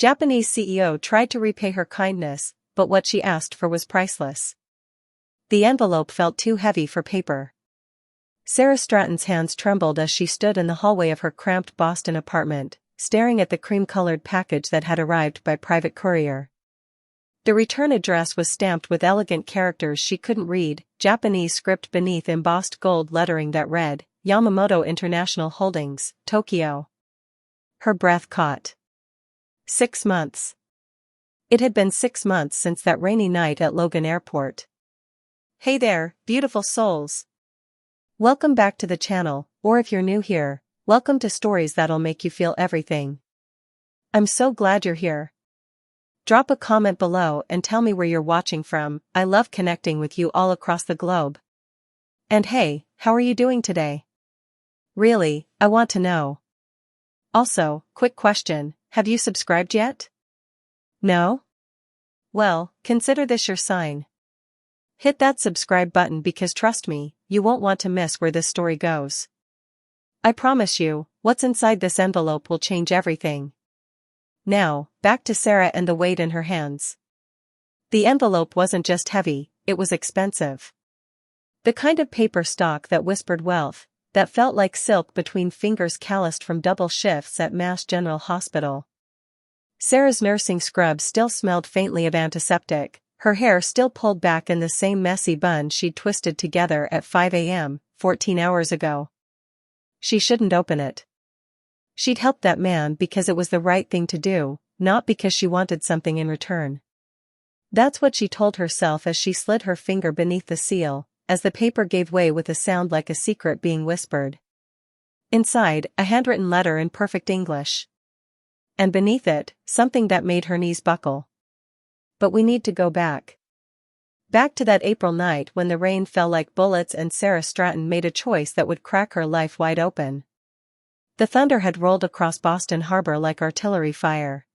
Japanese CEO tried to repay her kindness, but what she asked for was priceless. The envelope felt too heavy for paper. Sarah Stratton's hands trembled as she stood in the hallway of her cramped Boston apartment, staring at the cream-colored package that had arrived by private courier. The return address was stamped with elegant characters she couldn't read, Japanese script beneath embossed gold lettering that read, Yamamoto International Holdings, Tokyo. Her breath caught. 6 months. It had been 6 months since that rainy night at Logan Airport. Hey there, beautiful souls. Welcome back to the channel, or if you're new here, welcome to Stories That'll Make You Feel Everything. I'm so glad you're here. Drop a comment below and tell me where you're watching from. I love connecting with you all across the globe. And hey, how are you doing today? Really, I want to know. Also, quick question, have you subscribed yet? No? Well, consider this your sign. Hit that subscribe button because trust me, you won't want to miss where this story goes. I promise you, what's inside this envelope will change everything. Now, back to Sarah and the weight in her hands. The envelope wasn't just heavy, it was expensive. The kind of paper stock that whispered wealth, that felt like silk between fingers calloused from double shifts at Mass General Hospital. Sarah's nursing scrub still smelled faintly of antiseptic, her hair still pulled back in the same messy bun she'd twisted together at 5 a.m., 14 hours ago. She shouldn't open it. She'd helped that man because it was the right thing to do, not because she wanted something in return. That's what she told herself as she slid her finger beneath the seal, as the paper gave way with a sound like a secret being whispered. Inside, a handwritten letter in perfect English. And beneath it, something that made her knees buckle. But we need to go back. Back to that April night when the rain fell like bullets and Sarah Stratton made a choice that would crack her life wide open. The thunder had rolled across Boston Harbor like artillery fire.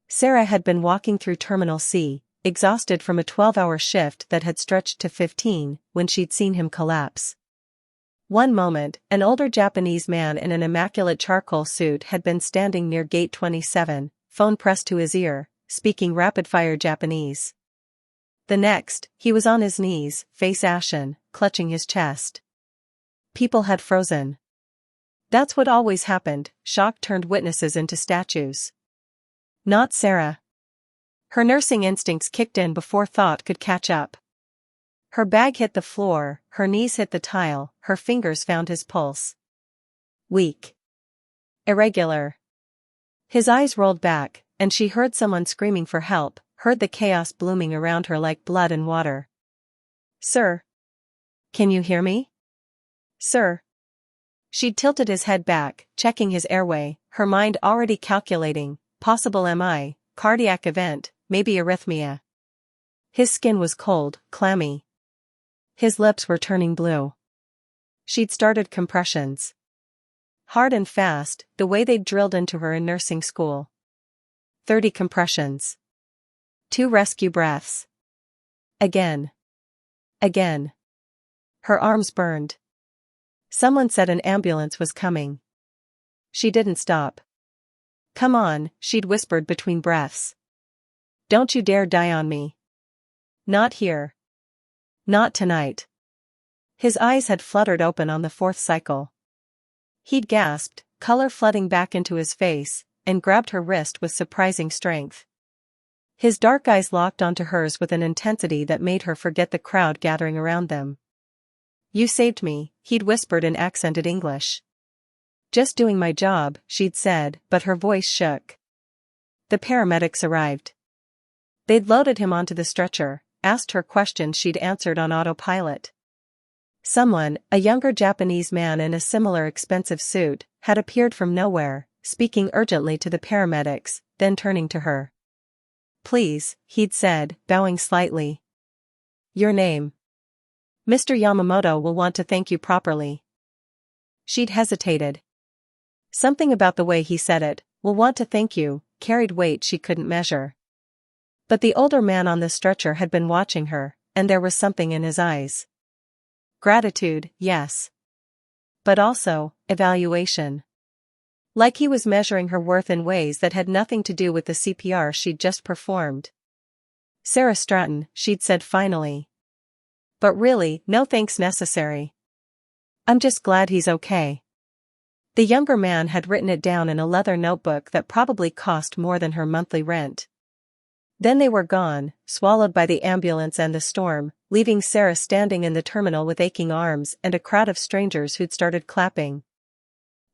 Sarah had been walking through Terminal C, exhausted from a 12-hour shift that had stretched to 15, when she'd seen him collapse. One moment, an older Japanese man in an immaculate charcoal suit had been standing near Gate 27, phone pressed to his ear, speaking rapid-fire Japanese. The next, he was on his knees, face ashen, clutching his chest. People had frozen. That's what always happened, shock turned witnesses into statues. Not Sarah. Her nursing instincts kicked in before thought could catch up. Her bag hit the floor, her knees hit the tile, her fingers found his pulse. Weak. Irregular. His eyes rolled back, and she heard someone screaming for help, heard the chaos blooming around her like blood and water. Sir? Can you hear me? Sir? She'd tilted his head back, checking his airway, her mind already calculating, possible MI, cardiac event, maybe arrhythmia. His skin was cold, clammy. His lips were turning blue. She'd started compressions. Hard and fast, the way they'd drilled into her in nursing school. 30 compressions. 2 rescue breaths. Again. Again. Her arms burned. Someone said an ambulance was coming. She didn't stop. Come on, she'd whispered between breaths. Don't you dare die on me. Not here. Not tonight. His eyes had fluttered open on the 4th cycle. He'd gasped, color flooding back into his face, and grabbed her wrist with surprising strength. His dark eyes locked onto hers with an intensity that made her forget the crowd gathering around them. You saved me, he'd whispered in accented English. Just doing my job, she'd said, but her voice shook. The paramedics arrived. They'd loaded him onto the stretcher, asked her questions she'd answered on autopilot. Someone, a younger Japanese man in a similar expensive suit, had appeared from nowhere, speaking urgently to the paramedics, then turning to her. Please, he'd said, bowing slightly. Your name. Mr. Yamamoto will want to thank you properly. She'd hesitated. Something about the way he said it, will want to thank you, carried weight she couldn't measure. But the older man on the stretcher had been watching her, and there was something in his eyes. Gratitude, yes. But also, evaluation. Like he was measuring her worth in ways that had nothing to do with the CPR she'd just performed. "Sarah Stratton," she'd said finally. "But really, no thanks necessary. I'm just glad he's okay." The younger man had written it down in a leather notebook that probably cost more than her monthly rent. Then they were gone, swallowed by the ambulance and the storm, leaving Sarah standing in the terminal with aching arms and a crowd of strangers who'd started clapping.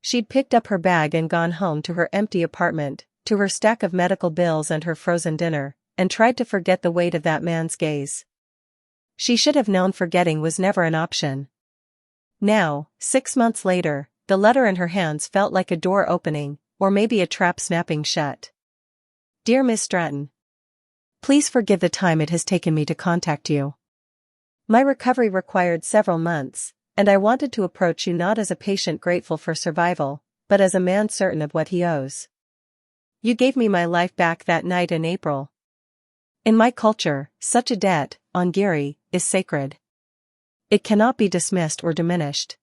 She'd picked up her bag and gone home to her empty apartment, to her stack of medical bills and her frozen dinner, and tried to forget the weight of that man's gaze. She should have known forgetting was never an option. Now, 6 months later, the letter in her hands felt like a door opening, or maybe a trap snapping shut. "Dear Miss Stratton, please forgive the time it has taken me to contact you. My recovery required several months, and I wanted to approach you not as a patient grateful for survival, but as a man certain of what he owes. You gave me my life back that night in April. In my culture, such a debt, ongiri, is sacred. It cannot be dismissed or diminished.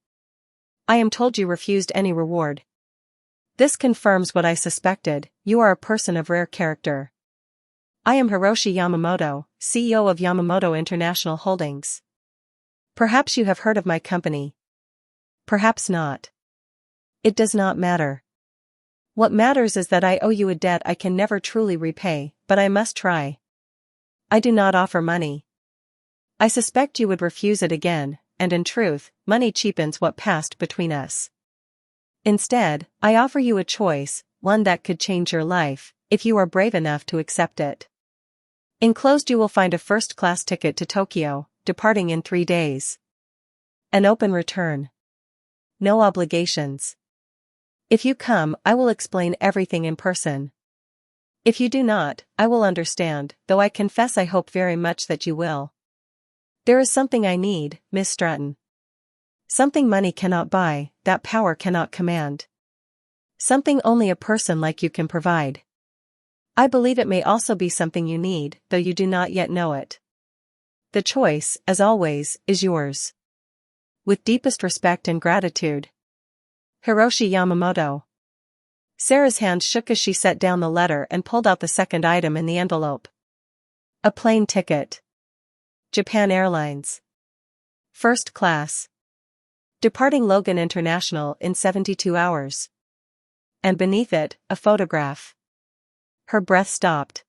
I am told you refused any reward. This confirms what I suspected, you are a person of rare character. I am Hiroshi Yamamoto, CEO of Yamamoto International Holdings. Perhaps you have heard of my company. Perhaps not. It does not matter. What matters is that I owe you a debt I can never truly repay, but I must try. I do not offer money. I suspect you would refuse it again, and in truth, money cheapens what passed between us. Instead, I offer you a choice, one that could change your life, if you are brave enough to accept it. Enclosed you will find a first-class ticket to Tokyo, departing in 3 days. An open return. No obligations. If you come, I will explain everything in person. If you do not, I will understand, though I confess I hope very much that you will. There is something I need, Miss Stratton. Something money cannot buy, that power cannot command. Something only a person like you can provide. I believe it may also be something you need, though you do not yet know it. The choice, as always, is yours. With deepest respect and gratitude. Hiroshi Yamamoto. Sarah's hand shook as she set down the letter and pulled out the second item in the envelope. A plane ticket. Japan Airlines. First class. Departing Logan International in 72 hours. And beneath it, a photograph. Her breath stopped.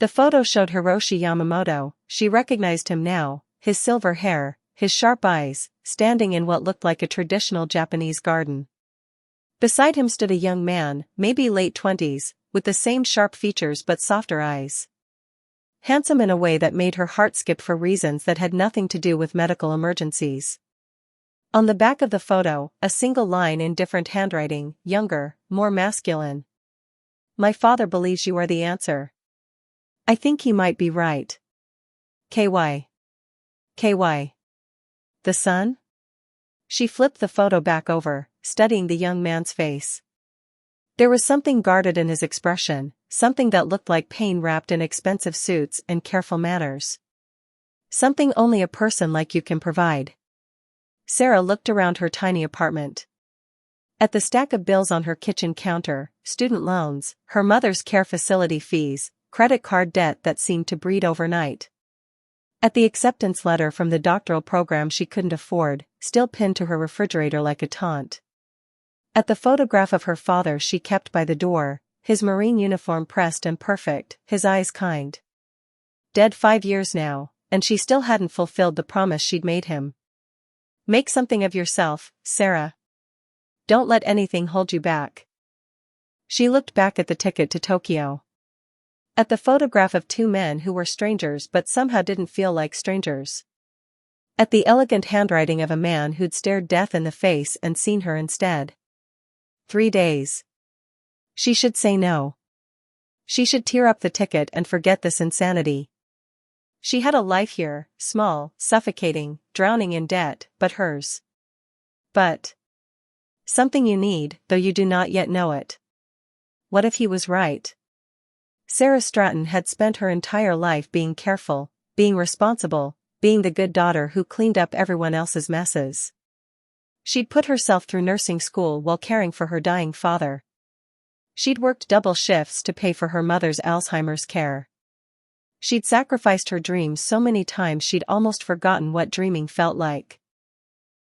The photo showed Hiroshi Yamamoto. She recognized him now, his silver hair, his sharp eyes, standing in what looked like a traditional Japanese garden. Beside him stood a young man, maybe late 20s, with the same sharp features but softer eyes. Handsome in a way that made her heart skip for reasons that had nothing to do with medical emergencies. On the back of the photo, a single line in different handwriting, younger, more masculine. My father believes you are the answer. I think he might be right. KY. KY. The son? She flipped the photo back over, studying the young man's face. There was something guarded in his expression, something that looked like pain wrapped in expensive suits and careful manners. Something only a person like you can provide. Sarah looked around her tiny apartment. At the stack of bills on her kitchen counter, student loans, her mother's care facility fees, credit card debt that seemed to breed overnight. At the acceptance letter from the doctoral program she couldn't afford, still pinned to her refrigerator like a taunt. At the photograph of her father she kept by the door, his Marine uniform pressed and perfect, his eyes kind. Dead 5 years now, and she still hadn't fulfilled the promise she'd made him. Make something of yourself, Sarah. Don't let anything hold you back. She looked back at the ticket to Tokyo. At the photograph of 2 men who were strangers but somehow didn't feel like strangers. At the elegant handwriting of a man who'd stared death in the face and seen her instead. 3 days. She should say no. She should tear up the ticket and forget this insanity. She had a life here, small, suffocating, drowning in debt, but hers. But something you need, though you do not yet know it. What if he was right? Sarah Stratton had spent her entire life being careful, being responsible, being the good daughter who cleaned up everyone else's messes. She'd put herself through nursing school while caring for her dying father. She'd worked double shifts to pay for her mother's Alzheimer's care. She'd sacrificed her dreams so many times she'd almost forgotten what dreaming felt like.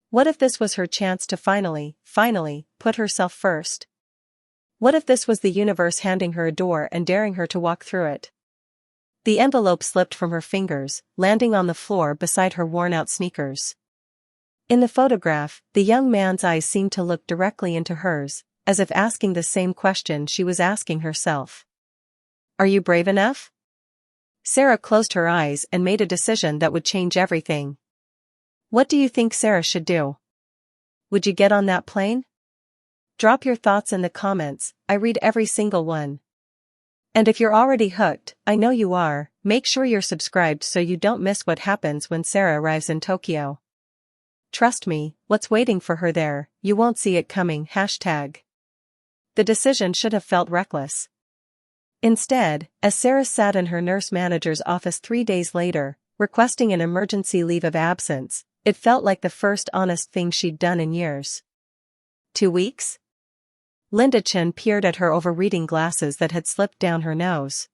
What if this was her chance to finally put herself first? What if this was the universe handing her a door and daring her to walk through it? The envelope slipped from her fingers, landing on the floor beside her worn-out sneakers. In the photograph, the young man's eyes seemed to look directly into hers, as if asking the same question she was asking herself. Are you brave enough? Sarah closed her eyes and made a decision that would change everything. What do you think Sarah should do? Would you get on that plane? Drop your thoughts in the comments, I read every single one. And if you're already hooked, I know you are, make sure you're subscribed so you don't miss what happens when Sarah arrives in Tokyo. Trust me, what's waiting for her there, you won't see it coming. #. The decision should have felt reckless. Instead, as Sarah sat in her nurse manager's office 3 days later, requesting an emergency leave of absence, it felt like the first honest thing she'd done in years. 2 weeks? Linda Chen peered at her over reading glasses that had slipped down her nose.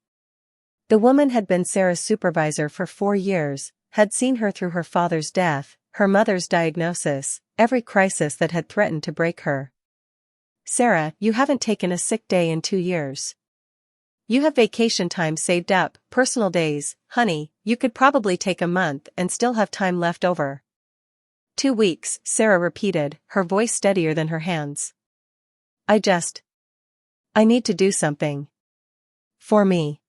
The woman had been Sarah's supervisor for 4 years, had seen her through her father's death, her mother's diagnosis, every crisis that had threatened to break her. Sarah, you haven't taken a sick day in 2 years. You have vacation time saved up, personal days, honey, you could probably take a month and still have time left over. 2 weeks, Sarah repeated, her voice steadier than her hands. I need to do something. For me.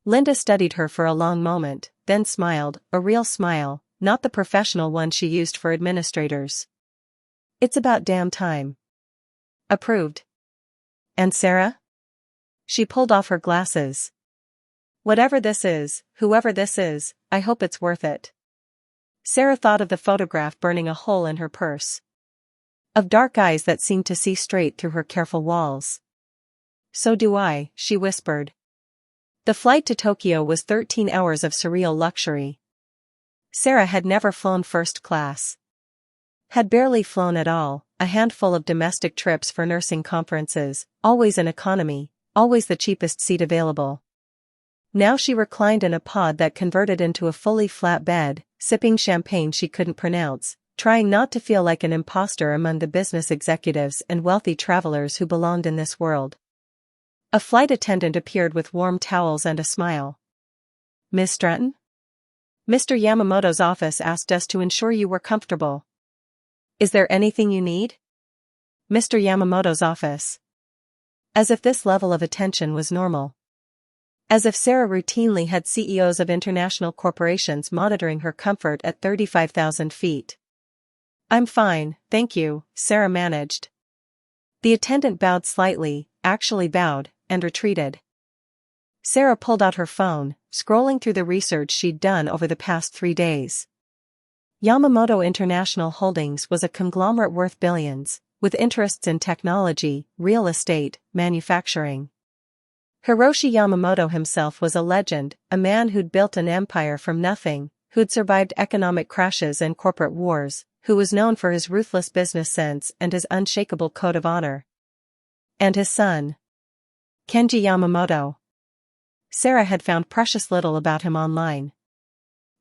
Linda studied her for a long moment, then smiled, a real smile, not the professional one she used for administrators. It's about damn time. Approved. And Sarah? She pulled off her glasses. Whatever this is, whoever this is, I hope it's worth it. Sarah thought of the photograph burning a hole in her purse. Of dark eyes that seemed to see straight through her careful walls. So do I, she whispered. The flight to Tokyo was 13 hours of surreal luxury. Sarah had never flown first class. Had barely flown at all, a handful of domestic trips for nursing conferences, always in economy, always the cheapest seat available. Now she reclined in a pod that converted into a fully flat bed, sipping champagne she couldn't pronounce, trying not to feel like an imposter among the business executives and wealthy travelers who belonged in this world. A flight attendant appeared with warm towels and a smile. Miss Stratton? Mr. Yamamoto's office asked us to ensure you were comfortable. Is there anything you need? Mr. Yamamoto's office. As if this level of attention was normal. As if Sarah routinely had CEOs of international corporations monitoring her comfort at 35,000 feet. I'm fine, thank you, Sarah managed. The attendant bowed slightly, actually bowed, and retreated. Sarah pulled out her phone, scrolling through the research she'd done over the past 3 days. Yamamoto International Holdings was a conglomerate worth billions, with interests in technology, real estate, manufacturing. Hiroshi Yamamoto himself was a legend, a man who'd built an empire from nothing, who'd survived economic crashes and corporate wars, who was known for his ruthless business sense and his unshakable code of honor. And his son, Kenji Yamamoto. Sarah had found precious little about him online.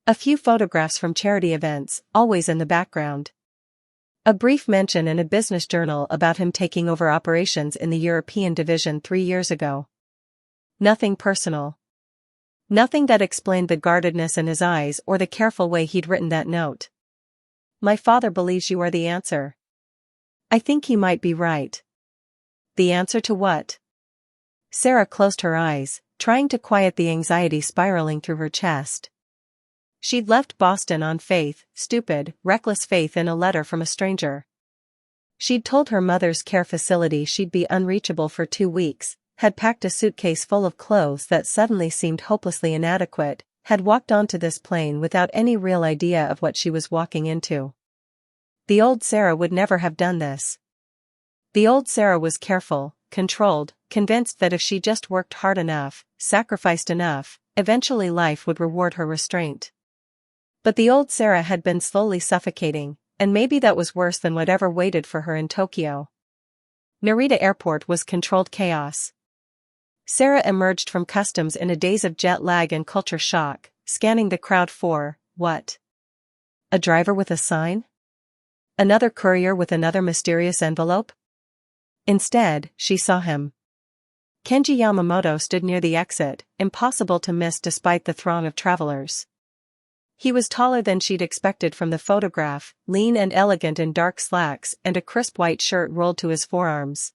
A few photographs from charity events, always in the background. A brief mention in a business journal about him taking over operations in the European division 3 years ago. Nothing personal. Nothing that explained the guardedness in his eyes or the careful way he'd written that note. My father believes you are the answer. I think he might be right. The answer to what? Sarah closed her eyes, trying to quiet the anxiety spiraling through her chest. She'd left Boston on faith, stupid, reckless faith in a letter from a stranger. She'd told her mother's care facility she'd be unreachable for 2 weeks, had packed a suitcase full of clothes that suddenly seemed hopelessly inadequate, had walked onto this plane without any real idea of what she was walking into. The old Sarah would never have done this. The old Sarah was careful, controlled, convinced that if she just worked hard enough, sacrificed enough, eventually life would reward her restraint. But the old Sarah had been slowly suffocating, and maybe that was worse than whatever waited for her in Tokyo. Narita Airport was controlled chaos. Sarah emerged from customs in a daze of jet lag and culture shock, scanning the crowd for, what? A driver with a sign? Another courier with another mysterious envelope? Instead, she saw him. Kenji Yamamoto stood near the exit, impossible to miss despite the throng of travelers. He was taller than she'd expected from the photograph, lean and elegant in dark slacks and a crisp white shirt rolled to his forearms.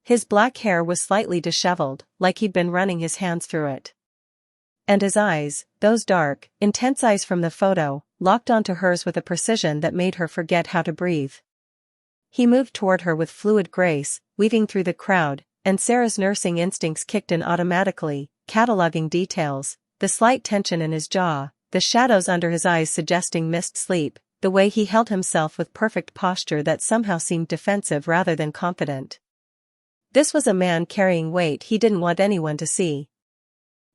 His black hair was slightly disheveled, like he'd been running his hands through it. And his eyes, those dark, intense eyes from the photo, locked onto hers with a precision that made her forget how to breathe. He moved toward her with fluid grace, weaving through the crowd, and Sarah's nursing instincts kicked in automatically, cataloging details, the slight tension in his jaw, the shadows under his eyes suggesting missed sleep, the way he held himself with perfect posture that somehow seemed defensive rather than confident. This was a man carrying weight he didn't want anyone to see.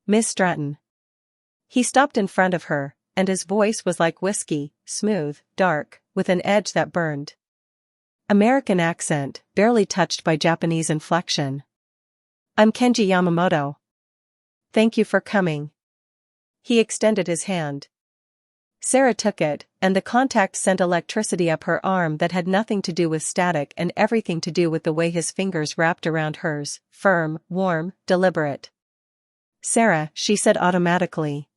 Miss Stratton. He stopped in front of her, and his voice was like whiskey, smooth, dark, with an edge that burned. American accent, barely touched by Japanese inflection. I'm Kenji Yamamoto. Thank you for coming. He extended his hand. Sarah took it, and the contact sent electricity up her arm that had nothing to do with static and everything to do with the way his fingers wrapped around hers, firm, warm, deliberate. Sarah, she said automatically.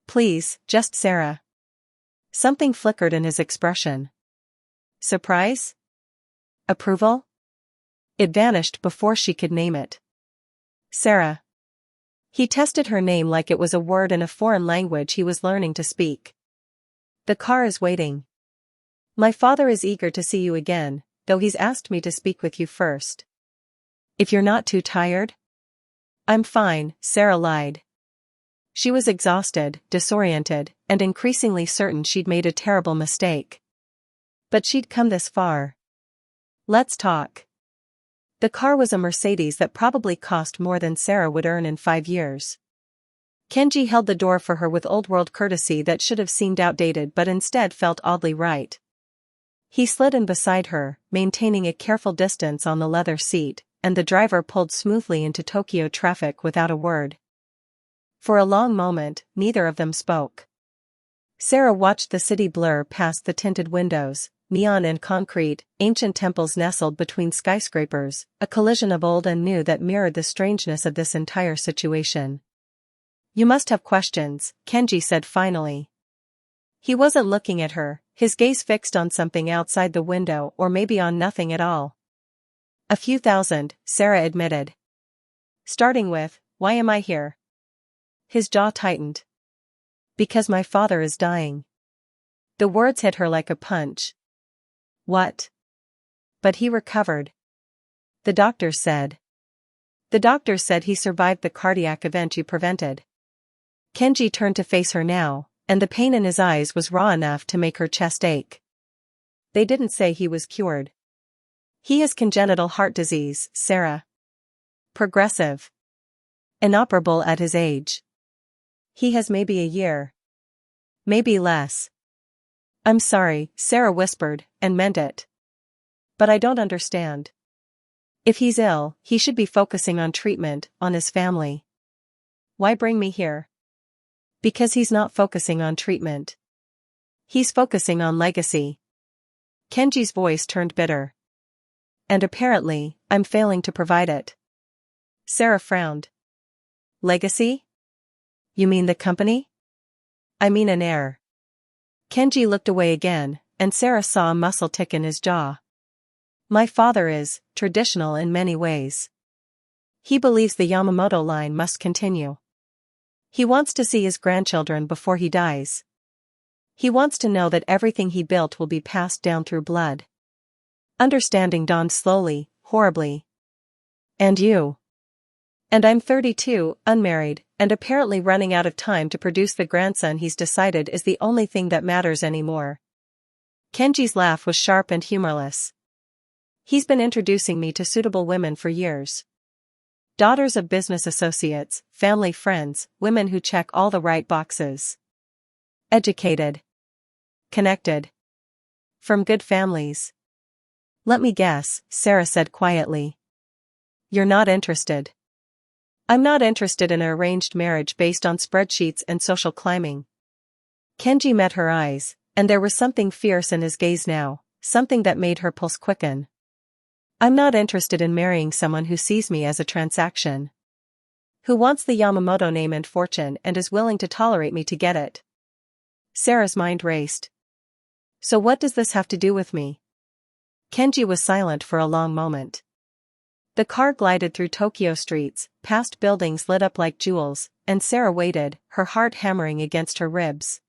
Please, just Sarah. Something flickered in his expression. Surprise? Approval? It vanished before she could name it. Sarah. He tested her name like it was a word in a foreign language he was learning to speak. The car is waiting. My father is eager to see you again, though he's asked me to speak with you first. If you're not too tired? I'm fine, Sarah lied. She was exhausted, disoriented, and increasingly certain she'd made a terrible mistake. But she'd come this far. Let's talk. The car was a Mercedes that probably cost more than Sarah would earn in 5 years. Kenji held the door for her with old-world courtesy that should have seemed outdated but instead felt oddly right. He slid in beside her, maintaining a careful distance on the leather seat, and the driver pulled smoothly into Tokyo traffic without a word. For a long moment, neither of them spoke. Sarah watched the city blur past the tinted windows, neon and concrete, ancient temples nestled between skyscrapers, a collision of old and new that mirrored the strangeness of this entire situation. You must have questions, Kenji said finally. He wasn't looking at her, his gaze fixed on something outside the window or maybe on nothing at all. A few thousand, Sarah admitted. Starting with, why am I here? His jaw tightened. Because my father is dying. The words hit her like a punch. What? But he recovered. The doctors said. The doctors said he survived the cardiac event you prevented. Kenji turned to face her now, and the pain in his eyes was raw enough to make her chest ache. They didn't say he was cured. He has congenital heart disease, Sarah. Progressive. Inoperable at his age. He has maybe a year. Maybe less. I'm sorry, Sarah whispered, and meant it. But I don't understand. If he's ill, he should be focusing on treatment, on his family. Why bring me here? Because he's not focusing on treatment. He's focusing on legacy. Kenji's voice turned bitter. And apparently, I'm failing to provide it. Sarah frowned. Legacy? You mean the company? I mean an heir. Kenji looked away again, and Sarah saw a muscle tick in his jaw. My father is traditional in many ways. He believes the Yamamoto line must continue. He wants to see his grandchildren before he dies. He wants to know that everything he built will be passed down through blood. Understanding dawned slowly, horribly. And you? And I'm 32, unmarried, and apparently running out of time to produce the grandson he's decided is the only thing that matters anymore. Kenji's laugh was sharp and humorless. He's been introducing me to suitable women for years. Daughters of business associates, family friends, women who check all the right boxes. Educated. Connected. From good families. Let me guess, Sarah said quietly. You're not interested. I'm not interested in an arranged marriage based on spreadsheets and social climbing. Kenji met her eyes, and there was something fierce in his gaze now, something that made her pulse quicken. I'm not interested in marrying someone who sees me as a transaction. Who wants the Yamamoto name and fortune and is willing to tolerate me to get it. Sarah's mind raced. So what does this have to do with me? Kenji was silent for a long moment. The car glided through Tokyo streets, past buildings lit up like jewels, and Sarah waited, her heart hammering against her ribs.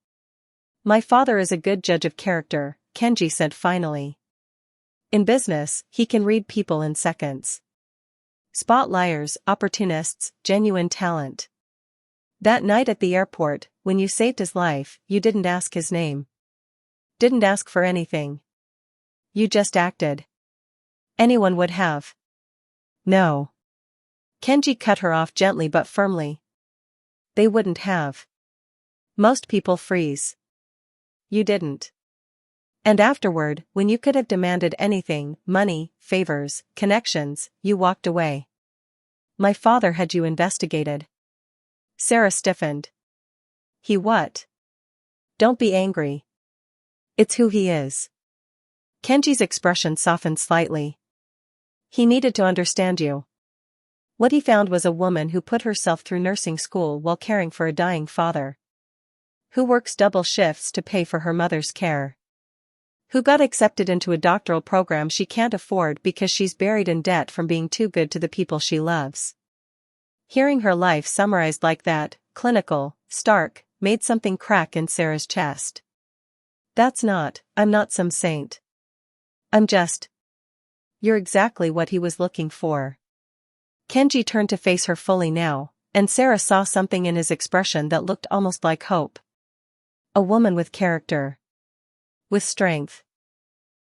My father is a good judge of character, Kenji said finally. In business, he can read people in seconds. Spot liars, opportunists, genuine talent. That night at the airport, when you saved his life, you didn't ask his name. Didn't ask for anything. You just acted. Anyone would have. No. Kenji cut her off gently but firmly. They wouldn't have. Most people freeze. You didn't. And afterward, when you could have demanded anything, money, favors, connections, you walked away. My father had you investigated. Sarah stiffened. He what? Don't be angry. It's who he is. Kenji's expression softened slightly. He needed to understand you. What he found was a woman who put herself through nursing school while caring for a dying father. Who works double shifts to pay for her mother's care. Who got accepted into a doctoral program she can't afford because she's buried in debt from being too good to the people she loves. Hearing her life summarized like that, clinical, stark, made something crack in Sarah's chest. I'm not some saint. I'm just. You're exactly what he was looking for. Kenji turned to face her fully now, and Sarah saw something in his expression that looked almost like hope. A woman with character. With strength.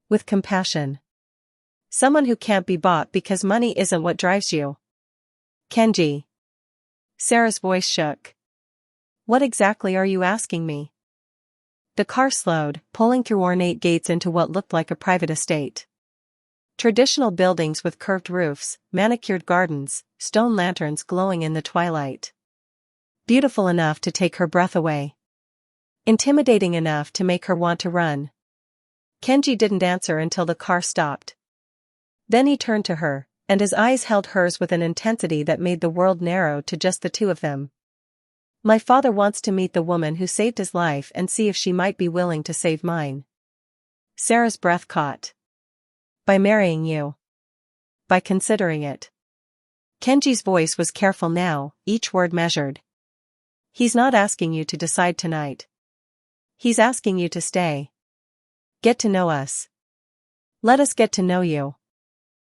With compassion. Someone who can't be bought because money isn't what drives you. Kenji. Sarah's voice shook. What exactly are you asking me? The car slowed, pulling through ornate gates into what looked like a private estate. Traditional buildings with curved roofs, manicured gardens, stone lanterns glowing in the twilight. Beautiful enough to take her breath away. Intimidating enough to make her want to run. Kenji didn't answer until the car stopped. Then he turned to her, and his eyes held hers with an intensity that made the world narrow to just the two of them. My father wants to meet the woman who saved his life and see if she might be willing to save mine. Sarah's breath caught. By marrying you. By considering it. Kenji's voice was careful now, each word measured. He's not asking you to decide tonight. He's asking you to stay. Get to know us. Let us get to know you.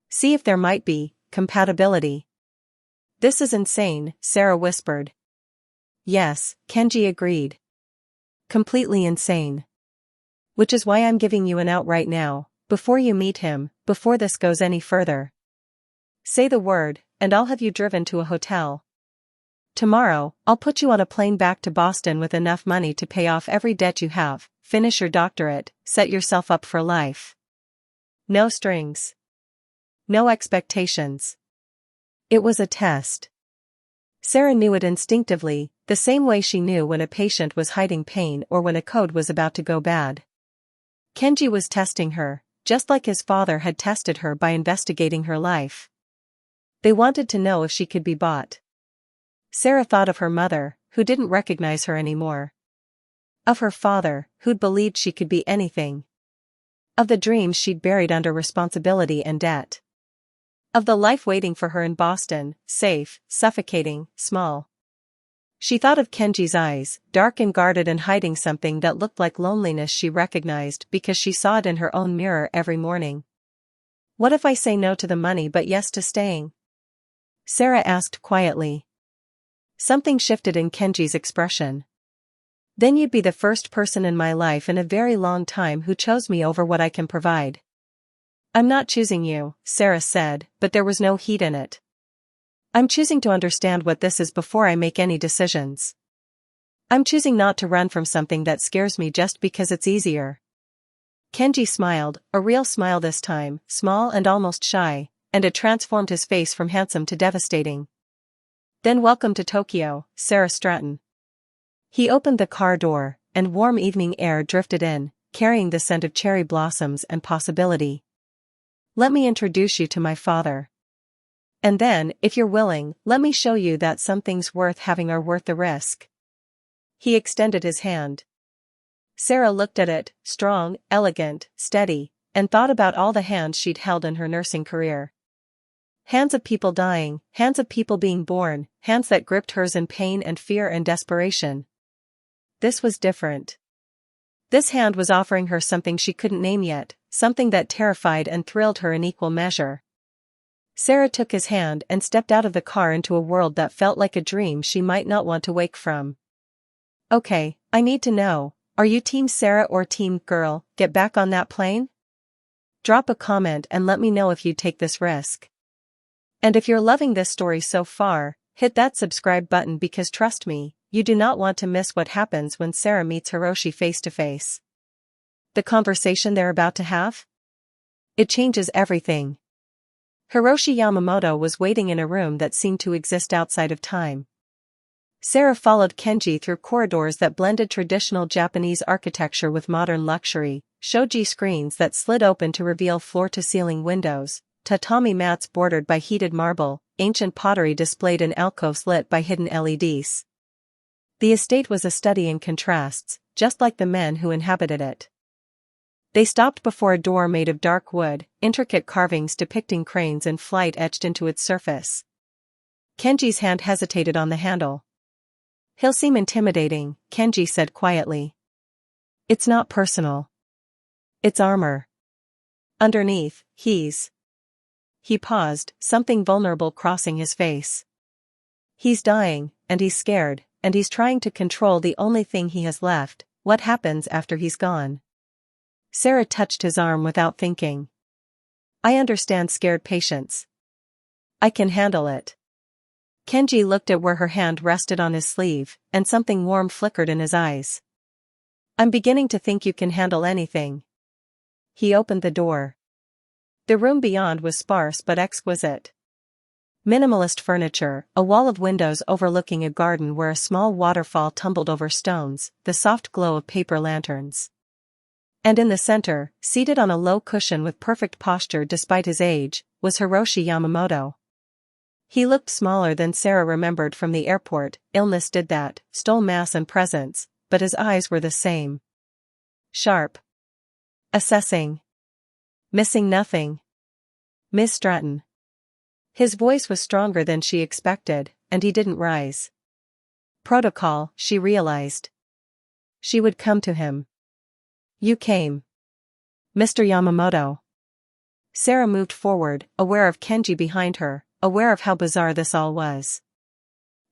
See if there might be compatibility. This is insane, Sarah whispered. Yes, Kenji agreed. Completely insane. Which is why I'm giving you an out right now, before you meet him, before this goes any further. Say the word, and I'll have you driven to a hotel. Tomorrow, I'll put you on a plane back to Boston with enough money to pay off every debt you have, finish your doctorate, set yourself up for life. No strings. No expectations. It was a test. Sarah knew it instinctively, the same way she knew when a patient was hiding pain or when a code was about to go bad. Kenji was testing her, just like his father had tested her by investigating her life. They wanted to know if she could be bought. Sarah thought of her mother, who didn't recognize her anymore. Of her father, who'd believed she could be anything. Of the dreams she'd buried under responsibility and debt. Of the life waiting for her in Boston, safe, suffocating, small. She thought of Kenji's eyes, dark and guarded and hiding something that looked like loneliness she recognized because she saw it in her own mirror every morning. What if I say no to the money but yes to staying? Sarah asked quietly. Something shifted in Kenji's expression. Then you'd be the first person in my life in a very long time who chose me over what I can provide. I'm not choosing you, Sarah said, but there was no heat in it. I'm choosing to understand what this is before I make any decisions. I'm choosing not to run from something that scares me just because it's easier. Kenji smiled, a real smile this time, small and almost shy, and it transformed his face from handsome to devastating. Then welcome to Tokyo, Sarah Stratton. He opened the car door, and warm evening air drifted in, carrying the scent of cherry blossoms and possibility. Let me introduce you to my father. And then, if you're willing, let me show you that some things worth having are worth the risk. He extended his hand. Sarah looked at it, strong, elegant, steady, and thought about all the hands she'd held in her nursing career. Hands of people dying, hands of people being born, hands that gripped hers in pain and fear and desperation. This was different. This hand was offering her something she couldn't name yet, something that terrified and thrilled her in equal measure. Sarah took his hand and stepped out of the car into a world that felt like a dream she might not want to wake from. Okay, I need to know, are you Team Sarah or Team Girl? Get back on that plane? Drop a comment and let me know if you'd take this risk. And if you're loving this story so far, hit that subscribe button because trust me, you do not want to miss what happens when Sarah meets Hiroshi face to face. The conversation they're about to have? It changes everything. Hiroshi Yamamoto was waiting in a room that seemed to exist outside of time. Sarah followed Kenji through corridors that blended traditional Japanese architecture with modern luxury, shoji screens that slid open to reveal floor-to-ceiling windows, tatami mats bordered by heated marble, ancient pottery displayed in alcoves lit by hidden LEDs. The estate was a study in contrasts, just like the men who inhabited it. They stopped before a door made of dark wood, intricate carvings depicting cranes in flight etched into its surface. Kenji's hand hesitated on the handle. He'll seem intimidating, Kenji said quietly. It's not personal. It's armor. Underneath, He paused, something vulnerable crossing his face. He's dying, and he's scared, and he's trying to control the only thing he has left, what happens after he's gone. Sarah touched his arm without thinking. I understand scared patients. I can handle it. Kenji looked at where her hand rested on his sleeve, and something warm flickered in his eyes. I'm beginning to think you can handle anything. He opened the door. The room beyond was sparse but exquisite. Minimalist furniture, a wall of windows overlooking a garden where a small waterfall tumbled over stones, the soft glow of paper lanterns. And in the center, seated on a low cushion with perfect posture despite his age, was Hiroshi Yamamoto. He looked smaller than Sarah remembered from the airport, illness did that, stole mass and presence, but his eyes were the same. Sharp. Assessing. Missing nothing. Miss Stratton. His voice was stronger than she expected, and he didn't rise. Protocol, she realized. She would come to him. You came. Mr. Yamamoto. Sarah moved forward, aware of Kenji behind her, aware of how bizarre this all was.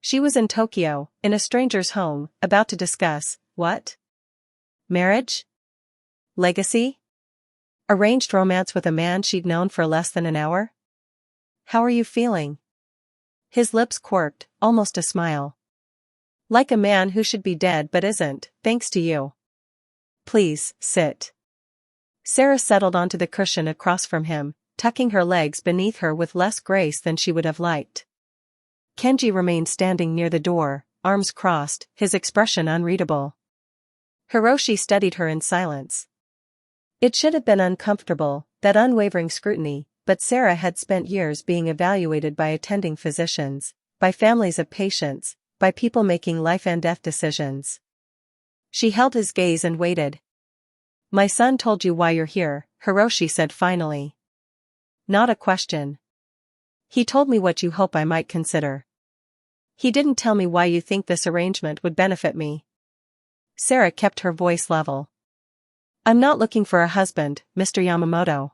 She was in Tokyo, in a stranger's home, about to discuss, what? Marriage? Legacy? Arranged romance with a man she'd known for less than an hour? How are you feeling? His lips quirked, almost a smile. Like a man who should be dead but isn't, thanks to you. Please, sit. Sarah settled onto the cushion across from him, tucking her legs beneath her with less grace than she would have liked. Kenji remained standing near the door, arms crossed, his expression unreadable. Hiroshi studied her in silence. It should have been uncomfortable, that unwavering scrutiny, but Sarah had spent years being evaluated by attending physicians, by families of patients, by people making life and death decisions. She held his gaze and waited. My son told you why you're here, Hiroshi said finally. Not a question. He told me what you hope I might consider. He didn't tell me why you think this arrangement would benefit me. Sarah kept her voice level. I'm not looking for a husband, Mr. Yamamoto.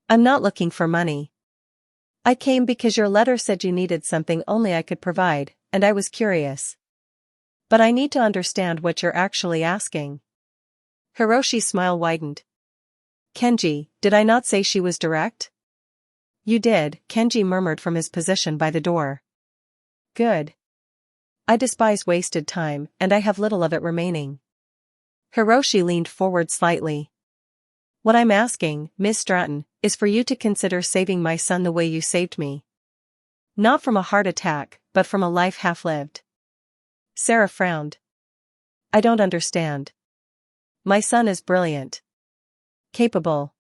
I'm not looking for money. I came because your letter said you needed something only I could provide, and I was curious. But I need to understand what you're actually asking. Hiroshi's smile widened. Kenji, did I not say she was direct? You did, Kenji murmured from his position by the door. Good. I despise wasted time, and I have little of it remaining. Hiroshi leaned forward slightly. What I'm asking, Miss Stratton, is for you to consider saving my son the way you saved me. Not from a heart attack, but from a life half-lived. Sarah frowned. I don't understand. My son is brilliant. Capable.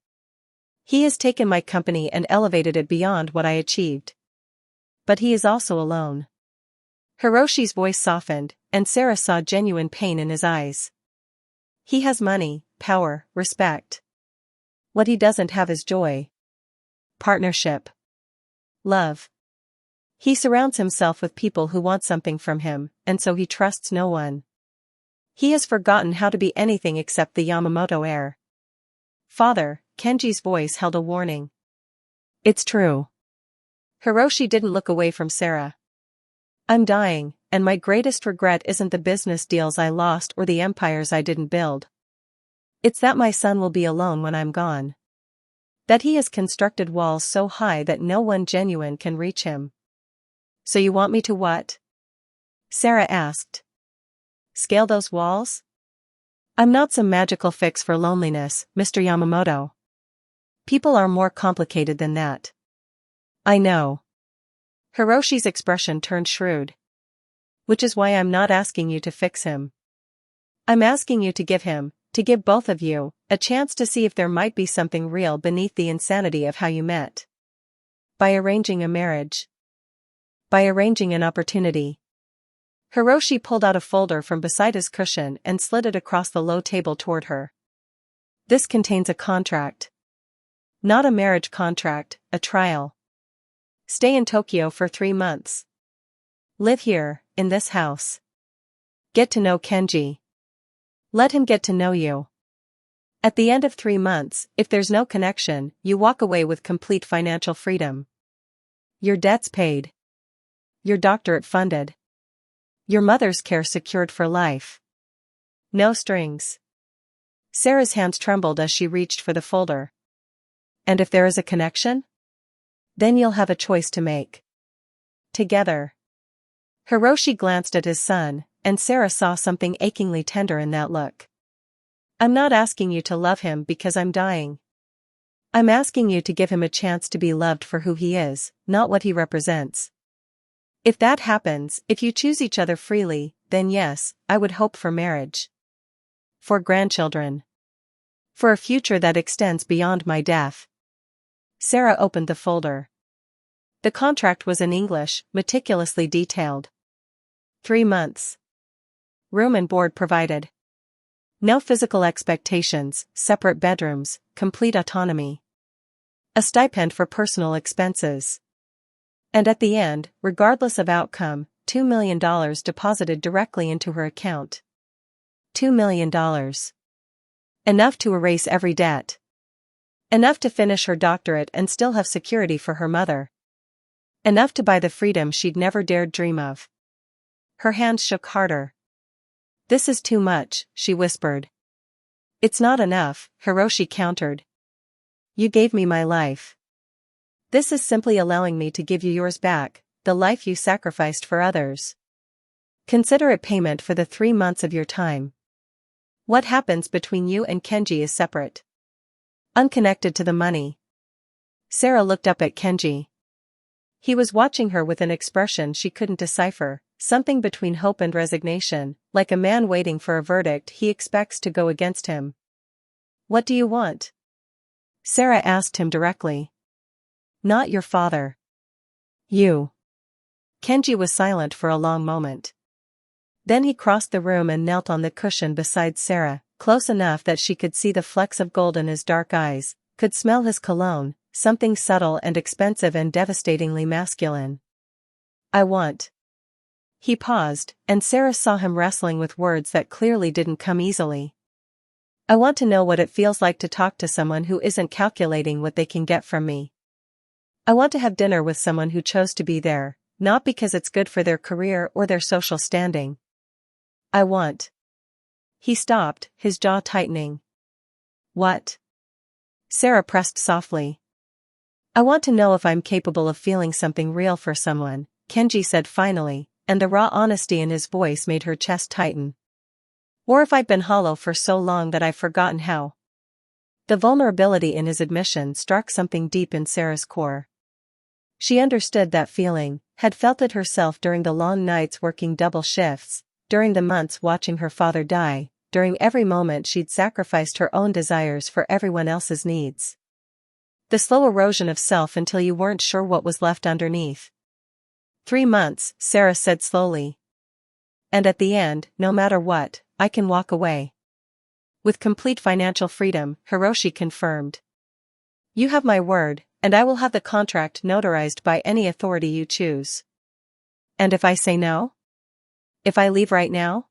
He has taken my company and elevated it beyond what I achieved. But he is also alone. Hiroshi's voice softened, and Sarah saw genuine pain in his eyes. He has money, power, respect. What he doesn't have is joy. Partnership. Love. He surrounds himself with people who want something from him, and so he trusts no one. He has forgotten how to be anything except the Yamamoto heir. Father, Kenji's voice held a warning. It's true. Hiroshi didn't look away from Sarah. I'm dying, and my greatest regret isn't the business deals I lost or the empires I didn't build. It's that my son will be alone when I'm gone. That he has constructed walls so high that no one genuine can reach him. So you want me to what? Sarah asked. Scale those walls? I'm not some magical fix for loneliness, Mr. Yamamoto. People are more complicated than that. I know. Hiroshi's expression turned shrewd. Which is why I'm not asking you to fix him. I'm asking you to give both of you, a chance to see if there might be something real beneath the insanity of how you met. By arranging a marriage. By arranging an opportunity. Hiroshi pulled out a folder from beside his cushion and slid it across the low table toward her. This contains a contract. Not a marriage contract, a trial. Stay in Tokyo for 3 months. Live here, in this house. Get to know Kenji. Let him get to know you. At the end of 3 months, if there's no connection, you walk away with complete financial freedom. Your debts paid. Your doctorate funded. Your mother's care secured for life. No strings. Sarah's hands trembled as she reached for the folder. And if there is a connection? Then you'll have a choice to make. Together. Hiroshi glanced at his son, and Sarah saw something achingly tender in that look. I'm not asking you to love him because I'm dying. I'm asking you to give him a chance to be loved for who he is, not what he represents. If that happens, if you choose each other freely, then yes, I would hope for marriage. For grandchildren. For a future that extends beyond my death. Sarah opened the folder. The contract was in English, meticulously detailed. 3 months. Room and board provided. No physical expectations, separate bedrooms, complete autonomy. A stipend for personal expenses. And at the end, regardless of outcome, $2 million deposited directly into her account. $2 million. Enough to erase every debt. Enough to finish her doctorate and still have security for her mother. Enough to buy the freedom she'd never dared dream of. Her hands shook harder. This is too much, she whispered. It's not enough, Hiroshi countered. You gave me my life. This is simply allowing me to give you yours back, the life you sacrificed for others. Consider it payment for the 3 months of your time. What happens between you and Kenji is separate. Unconnected to the money. Sarah looked up at Kenji. He was watching her with an expression she couldn't decipher, something between hope and resignation, like a man waiting for a verdict he expects to go against him. What do you want? Sarah asked him directly. Not your father. You. Kenji was silent for a long moment. Then he crossed the room and knelt on the cushion beside Sarah, close enough that she could see the flecks of gold in his dark eyes, could smell his cologne, something subtle and expensive and devastatingly masculine. I want. He paused, and Sarah saw him wrestling with words that clearly didn't come easily. I want to know what it feels like to talk to someone who isn't calculating what they can get from me. I want to have dinner with someone who chose to be there, not because it's good for their career or their social standing. I want. He stopped, his jaw tightening. What? Sarah pressed softly. I want to know if I'm capable of feeling something real for someone, Kenji said finally, and the raw honesty in his voice made her chest tighten. Or if I've been hollow for so long that I've forgotten how. The vulnerability in his admission struck something deep in Sarah's core. She understood that feeling, had felt it herself during the long nights working double shifts, during the months watching her father die, during every moment she'd sacrificed her own desires for everyone else's needs. The slow erosion of self until you weren't sure what was left underneath. 3 months, Sarah said slowly. And at the end, no matter what, I can walk away. With complete financial freedom, Hiroshi confirmed. You have my word, and I will have the contract notarized by any authority you choose. And if I say no? If I leave right now?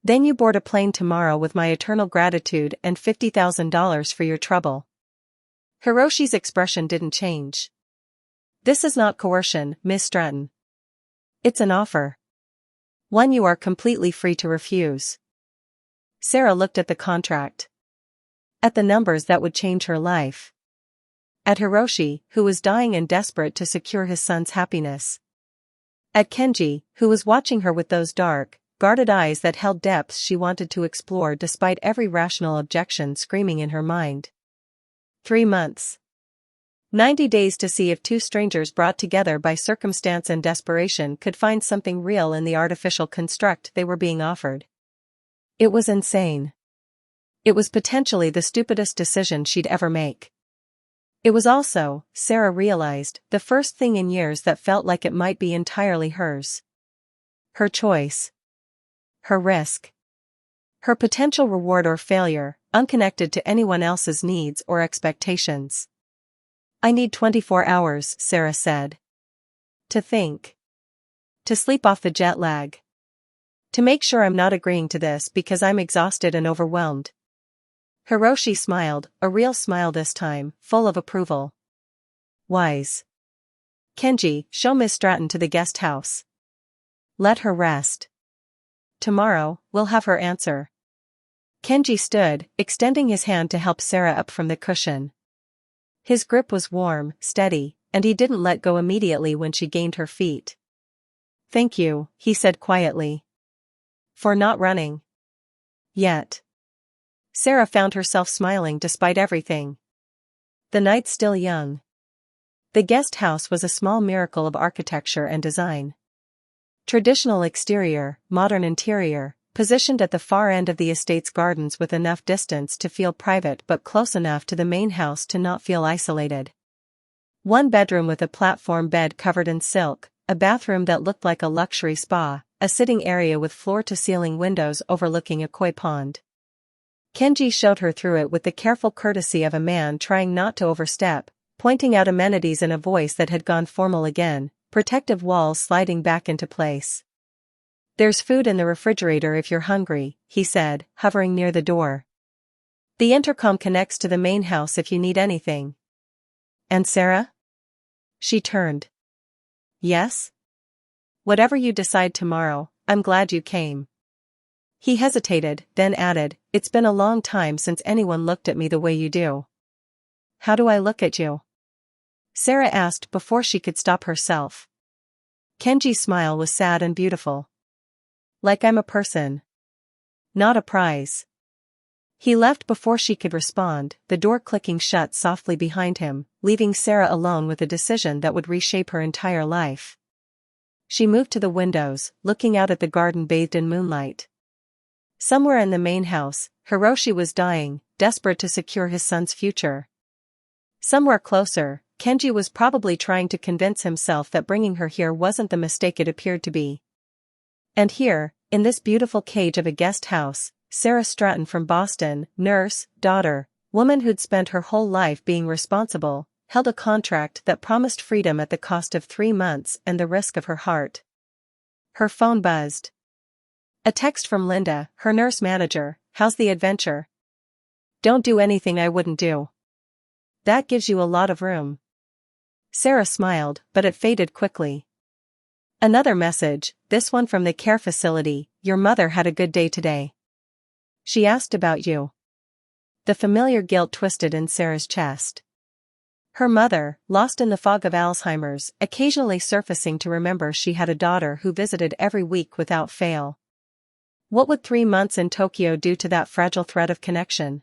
Then you board a plane tomorrow with my eternal gratitude and $50,000 for your trouble. Hiroshi's expression didn't change. This is not coercion, Miss Stratton. It's an offer. One you are completely free to refuse. Sarah looked at the contract. At the numbers that would change her life. At Hiroshi, who was dying and desperate to secure his son's happiness. At Kenji, who was watching her with those dark, guarded eyes that held depths she wanted to explore despite every rational objection screaming in her mind. 3 months. 90 days to see if two strangers brought together by circumstance and desperation could find something real in the artificial construct they were being offered. It was insane. It was potentially the stupidest decision she'd ever make. It was also, Sarah realized, the first thing in years that felt like it might be entirely hers. Her choice. Her risk. Her potential reward or failure, unconnected to anyone else's needs or expectations. I need 24 hours, Sarah said. To think. To sleep off the jet lag. To make sure I'm not agreeing to this because I'm exhausted and overwhelmed. Hiroshi smiled, a real smile this time, full of approval. Wise. Kenji, show Miss Stratton to the guest house. Let her rest. Tomorrow, we'll have her answer. Kenji stood, extending his hand to help Sarah up from the cushion. His grip was warm, steady, and he didn't let go immediately when she gained her feet. Thank you, he said quietly. For not running. Yet. Sarah found herself smiling despite everything. The night's still young. The guest house was a small miracle of architecture and design. Traditional exterior, modern interior, positioned at the far end of the estate's gardens with enough distance to feel private but close enough to the main house to not feel isolated. One bedroom with a platform bed covered in silk, a bathroom that looked like a luxury spa, a sitting area with floor-to-ceiling windows overlooking a koi pond. Kenji showed her through it with the careful courtesy of a man trying not to overstep, pointing out amenities in a voice that had gone formal again, protective walls sliding back into place. There's food in the refrigerator if you're hungry, he said, hovering near the door. The intercom connects to the main house if you need anything. And Sarah? She turned. Yes? Whatever you decide tomorrow, I'm glad you came. He hesitated, then added, It's been a long time since anyone looked at me the way you do. How do I look at you? Sarah asked before she could stop herself. Kenji's smile was sad and beautiful. Like I'm a person. Not a prize. He left before she could respond, the door clicking shut softly behind him, leaving Sarah alone with a decision that would reshape her entire life. She moved to the windows, looking out at the garden bathed in moonlight. Somewhere in the main house, Hiroshi was dying, desperate to secure his son's future. Somewhere closer, Kenji was probably trying to convince himself that bringing her here wasn't the mistake it appeared to be. And here, in this beautiful cage of a guest house, Sarah Stratton from Boston, nurse, daughter, woman who'd spent her whole life being responsible, held a contract that promised freedom at the cost of 3 months and the risk of her heart. Her phone buzzed. A text from Linda, her nurse manager, how's the adventure? Don't do anything I wouldn't do. That gives you a lot of room. Sarah smiled, but it faded quickly. Another message, this one from the care facility, your mother had a good day today. She asked about you. The familiar guilt twisted in Sarah's chest. Her mother, lost in the fog of Alzheimer's, occasionally surfacing to remember she had a daughter who visited every week without fail. What would 3 months in Tokyo do to that fragile thread of connection?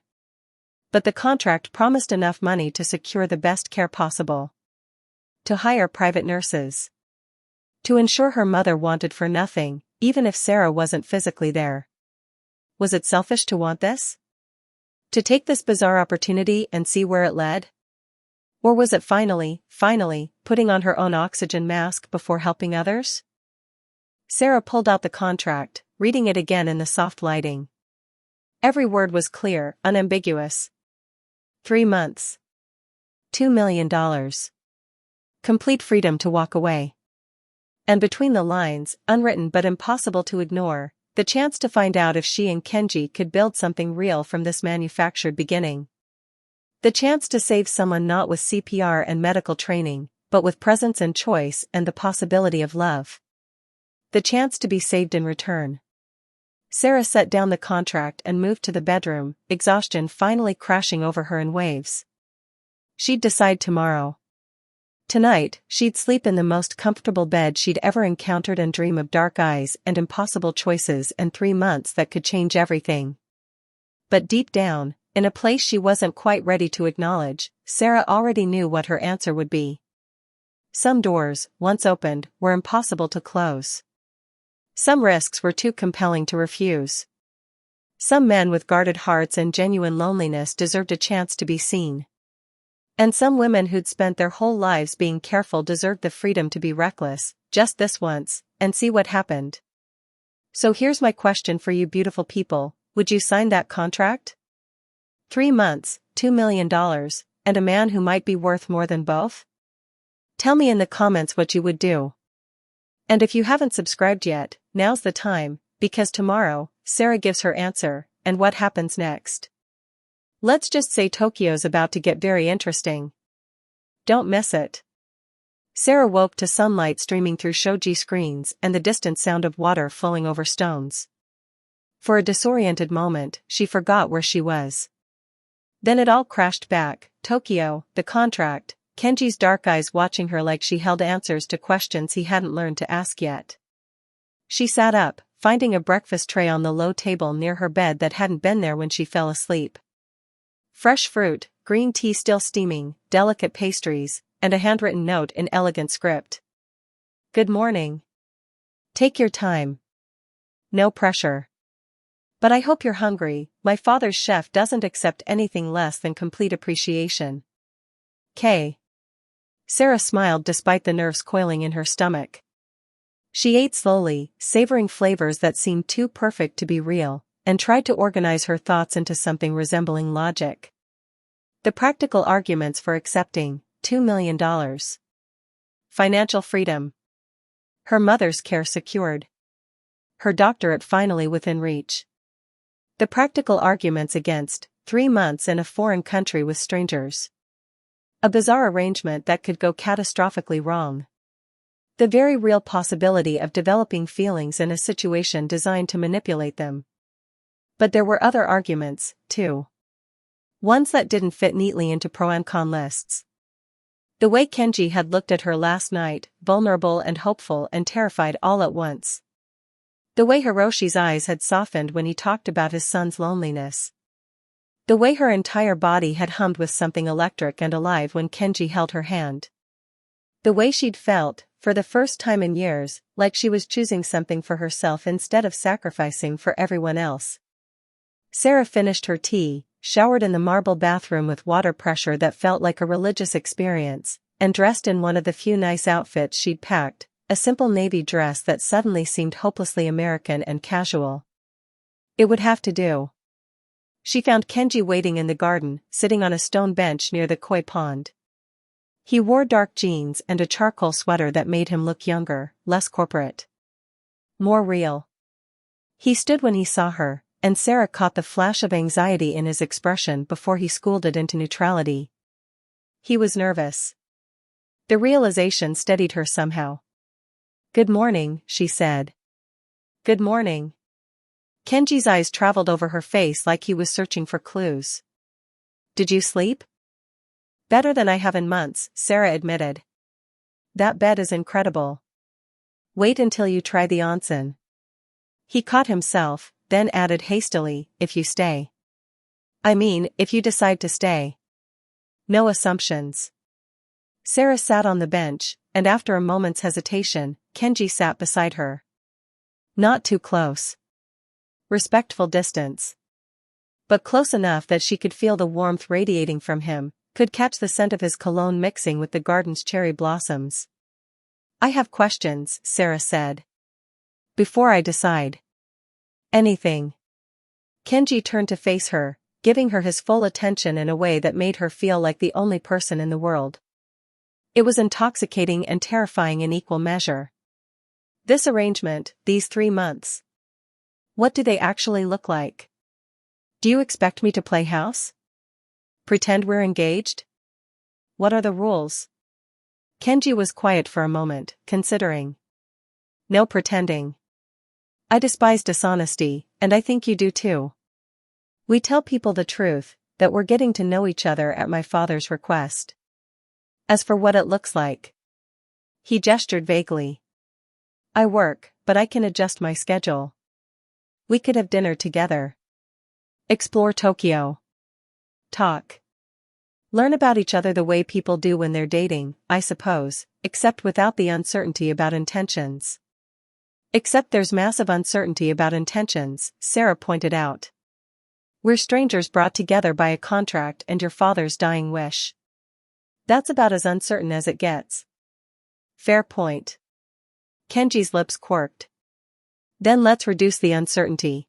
But the contract promised enough money to secure the best care possible. To hire private nurses. To ensure her mother wanted for nothing, even if Sarah wasn't physically there. Was it selfish to want this? To take this bizarre opportunity and see where it led? Or was it finally, putting on her own oxygen mask before helping others? Sarah pulled out the contract, reading it again in the soft lighting. Every word was clear, unambiguous. 3 months. $2 million. Complete freedom to walk away. And between the lines, unwritten but impossible to ignore, the chance to find out if she and Kenji could build something real from this manufactured beginning. The chance to save someone not with CPR and medical training, but with presence and choice and the possibility of love. The chance to be saved in return. Sarah set down the contract and moved to the bedroom, exhaustion finally crashing over her in waves. She'd decide tomorrow. Tonight, she'd sleep in the most comfortable bed she'd ever encountered and dream of dark eyes and impossible choices and 3 months that could change everything. But deep down, in a place she wasn't quite ready to acknowledge, Sarah already knew what her answer would be. Some doors, once opened, were impossible to close. Some risks were too compelling to refuse. Some men with guarded hearts and genuine loneliness deserved a chance to be seen. And some women who'd spent their whole lives being careful deserved the freedom to be reckless, just this once, and see what happened. So here's my question for you beautiful people, would you sign that contract? 3 months, $2 million, and a man who might be worth more than both? Tell me in the comments what you would do. And if you haven't subscribed yet, now's the time, because tomorrow, Sarah gives her answer, and what happens next? Let's just say Tokyo's about to get very interesting. Don't miss it. Sarah woke to sunlight streaming through shoji screens and the distant sound of water flowing over stones. For a disoriented moment, she forgot where she was. Then it all crashed back, Tokyo, the contract, Kenji's dark eyes watching her like she held answers to questions he hadn't learned to ask yet. She sat up, finding a breakfast tray on the low table near her bed that hadn't been there when she fell asleep. Fresh fruit, green tea still steaming, delicate pastries, and a handwritten note in elegant script. Good morning. Take your time. No pressure. But I hope you're hungry, my father's chef doesn't accept anything less than complete appreciation. K. Sarah smiled despite the nerves coiling in her stomach. She ate slowly, savoring flavors that seemed too perfect to be real, and tried to organize her thoughts into something resembling logic. The practical arguments for accepting $2 million. Financial freedom. Her mother's care secured. Her doctorate finally within reach. The practical arguments against 3 months in a foreign country with strangers. A bizarre arrangement that could go catastrophically wrong. The very real possibility of developing feelings in a situation designed to manipulate them. But there were other arguments, too. Ones that didn't fit neatly into pro and con lists. The way Kenji had looked at her last night, vulnerable and hopeful and terrified all at once. The way Hiroshi's eyes had softened when he talked about his son's loneliness. The way her entire body had hummed with something electric and alive when Kenji held her hand. The way she'd felt, for the first time in years, like she was choosing something for herself instead of sacrificing for everyone else. Sarah finished her tea, showered in the marble bathroom with water pressure that felt like a religious experience, and dressed in one of the few nice outfits she'd packed, a simple navy dress that suddenly seemed hopelessly American and casual. It would have to do. She found Kenji waiting in the garden, sitting on a stone bench near the koi pond. He wore dark jeans and a charcoal sweater that made him look younger, less corporate. More real. He stood when he saw her, and Sarah caught the flash of anxiety in his expression before he schooled it into neutrality. He was nervous. The realization steadied her somehow. Good morning, she said. Good morning. Kenji's eyes traveled over her face like he was searching for clues. Did you sleep? Better than I have in months, Sarah admitted. That bed is incredible. Wait until you try the onsen. He caught himself, then added hastily, if you stay. I mean, if you decide to stay. No assumptions. Sarah sat on the bench, and after a moment's hesitation, Kenji sat beside her. Not too close. Respectful distance. But close enough that she could feel the warmth radiating from him, could catch the scent of his cologne mixing with the garden's cherry blossoms. I have questions, Sarah said. Before I decide anything. Kenji turned to face her, giving her his full attention in a way that made her feel like the only person in the world. It was intoxicating and terrifying in equal measure. This arrangement, these 3 months. What do they actually look like? Do you expect me to play house? Pretend we're engaged? What are the rules? Kenji was quiet for a moment, considering. No pretending. I despise dishonesty, and I think you do too. We tell people the truth, that we're getting to know each other at my father's request. As for what it looks like. He gestured vaguely. I work, but I can adjust my schedule. We could have dinner together. Explore Tokyo. Talk. Learn about each other the way people do when they're dating, I suppose, except without the uncertainty about intentions. Except there's massive uncertainty about intentions, Sarah pointed out. We're strangers brought together by a contract and your father's dying wish. That's about as uncertain as it gets. Fair point. Kenji's lips quirked. Then let's reduce the uncertainty.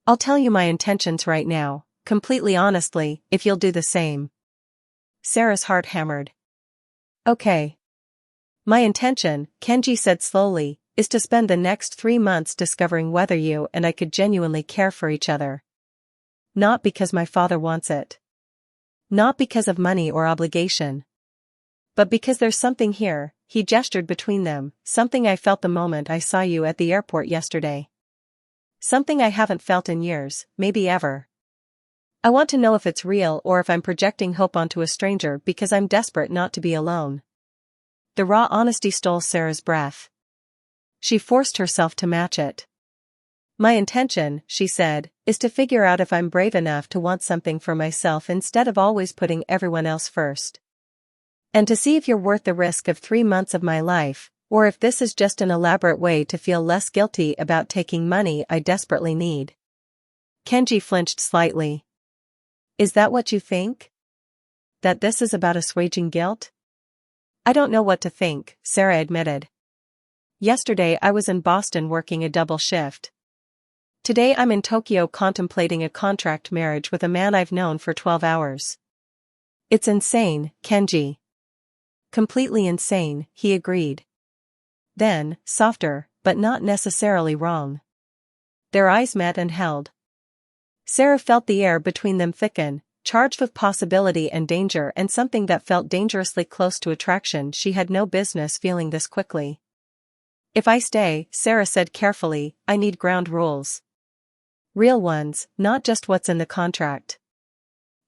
I'll tell you my intentions right now, completely honestly, if you'll do the same. Sarah's heart hammered. Okay. My intention, Kenji said slowly, is to spend the next 3 months discovering whether you and I could genuinely care for each other. Not because my father wants it. Not because of money or obligation. But because there's something here, he gestured between them, something I felt the moment I saw you at the airport yesterday. Something I haven't felt in years, maybe ever. I want to know if it's real or if I'm projecting hope onto a stranger because I'm desperate not to be alone. The raw honesty stole Sarah's breath. She forced herself to match it. My intention, she said, is to figure out if I'm brave enough to want something for myself instead of always putting everyone else first. And to see if you're worth the risk of 3 months of my life, or if this is just an elaborate way to feel less guilty about taking money I desperately need. Kenji flinched slightly. Is that what you think? That this is about assuaging guilt? I don't know what to think, Sarah admitted. Yesterday I was in Boston working a double shift. Today I'm in Tokyo contemplating a contract marriage with a man I've known for 12 hours. It's insane, Kenji. Completely insane, he agreed. Then, softer, but not necessarily wrong. Their eyes met and held. Sarah felt the air between them thicken, charged with possibility and danger and something that felt dangerously close to attraction. She had no business feeling this quickly. If I stay, Sarah said carefully, I need ground rules. Real ones, not just what's in the contract.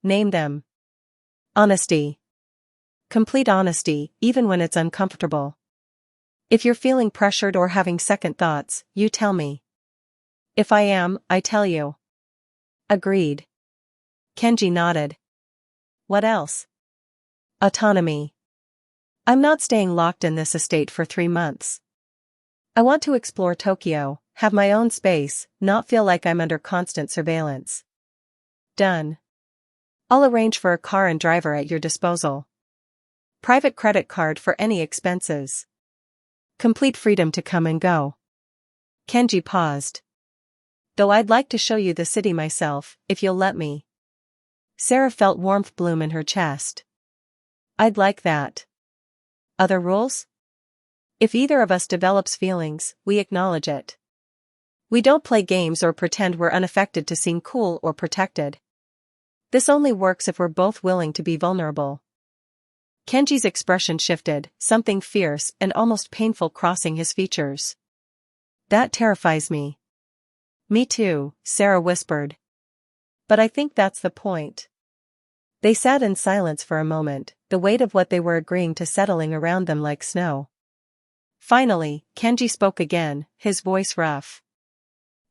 Name them. Honesty. Complete honesty, even when it's uncomfortable. If you're feeling pressured or having second thoughts, you tell me. If I am, I tell you. Agreed. Kenji nodded. What else? Autonomy. I'm not staying locked in this estate for 3 months. I want to explore Tokyo, have my own space, not feel like I'm under constant surveillance. Done. I'll arrange for a car and driver at your disposal. Private credit card for any expenses. Complete freedom to come and go. Kenji paused. Though I'd like to show you the city myself, if you'll let me. Sarah felt warmth bloom in her chest. I'd like that. Other rules? If either of us develops feelings, we acknowledge it. We don't play games or pretend we're unaffected to seem cool or protected. This only works if we're both willing to be vulnerable. Kenji's expression shifted, something fierce and almost painful crossing his features. That terrifies me. Me too, Sarah whispered. But I think that's the point. They sat in silence for a moment, the weight of what they were agreeing to settling around them like snow. Finally, Kenji spoke again, his voice rough.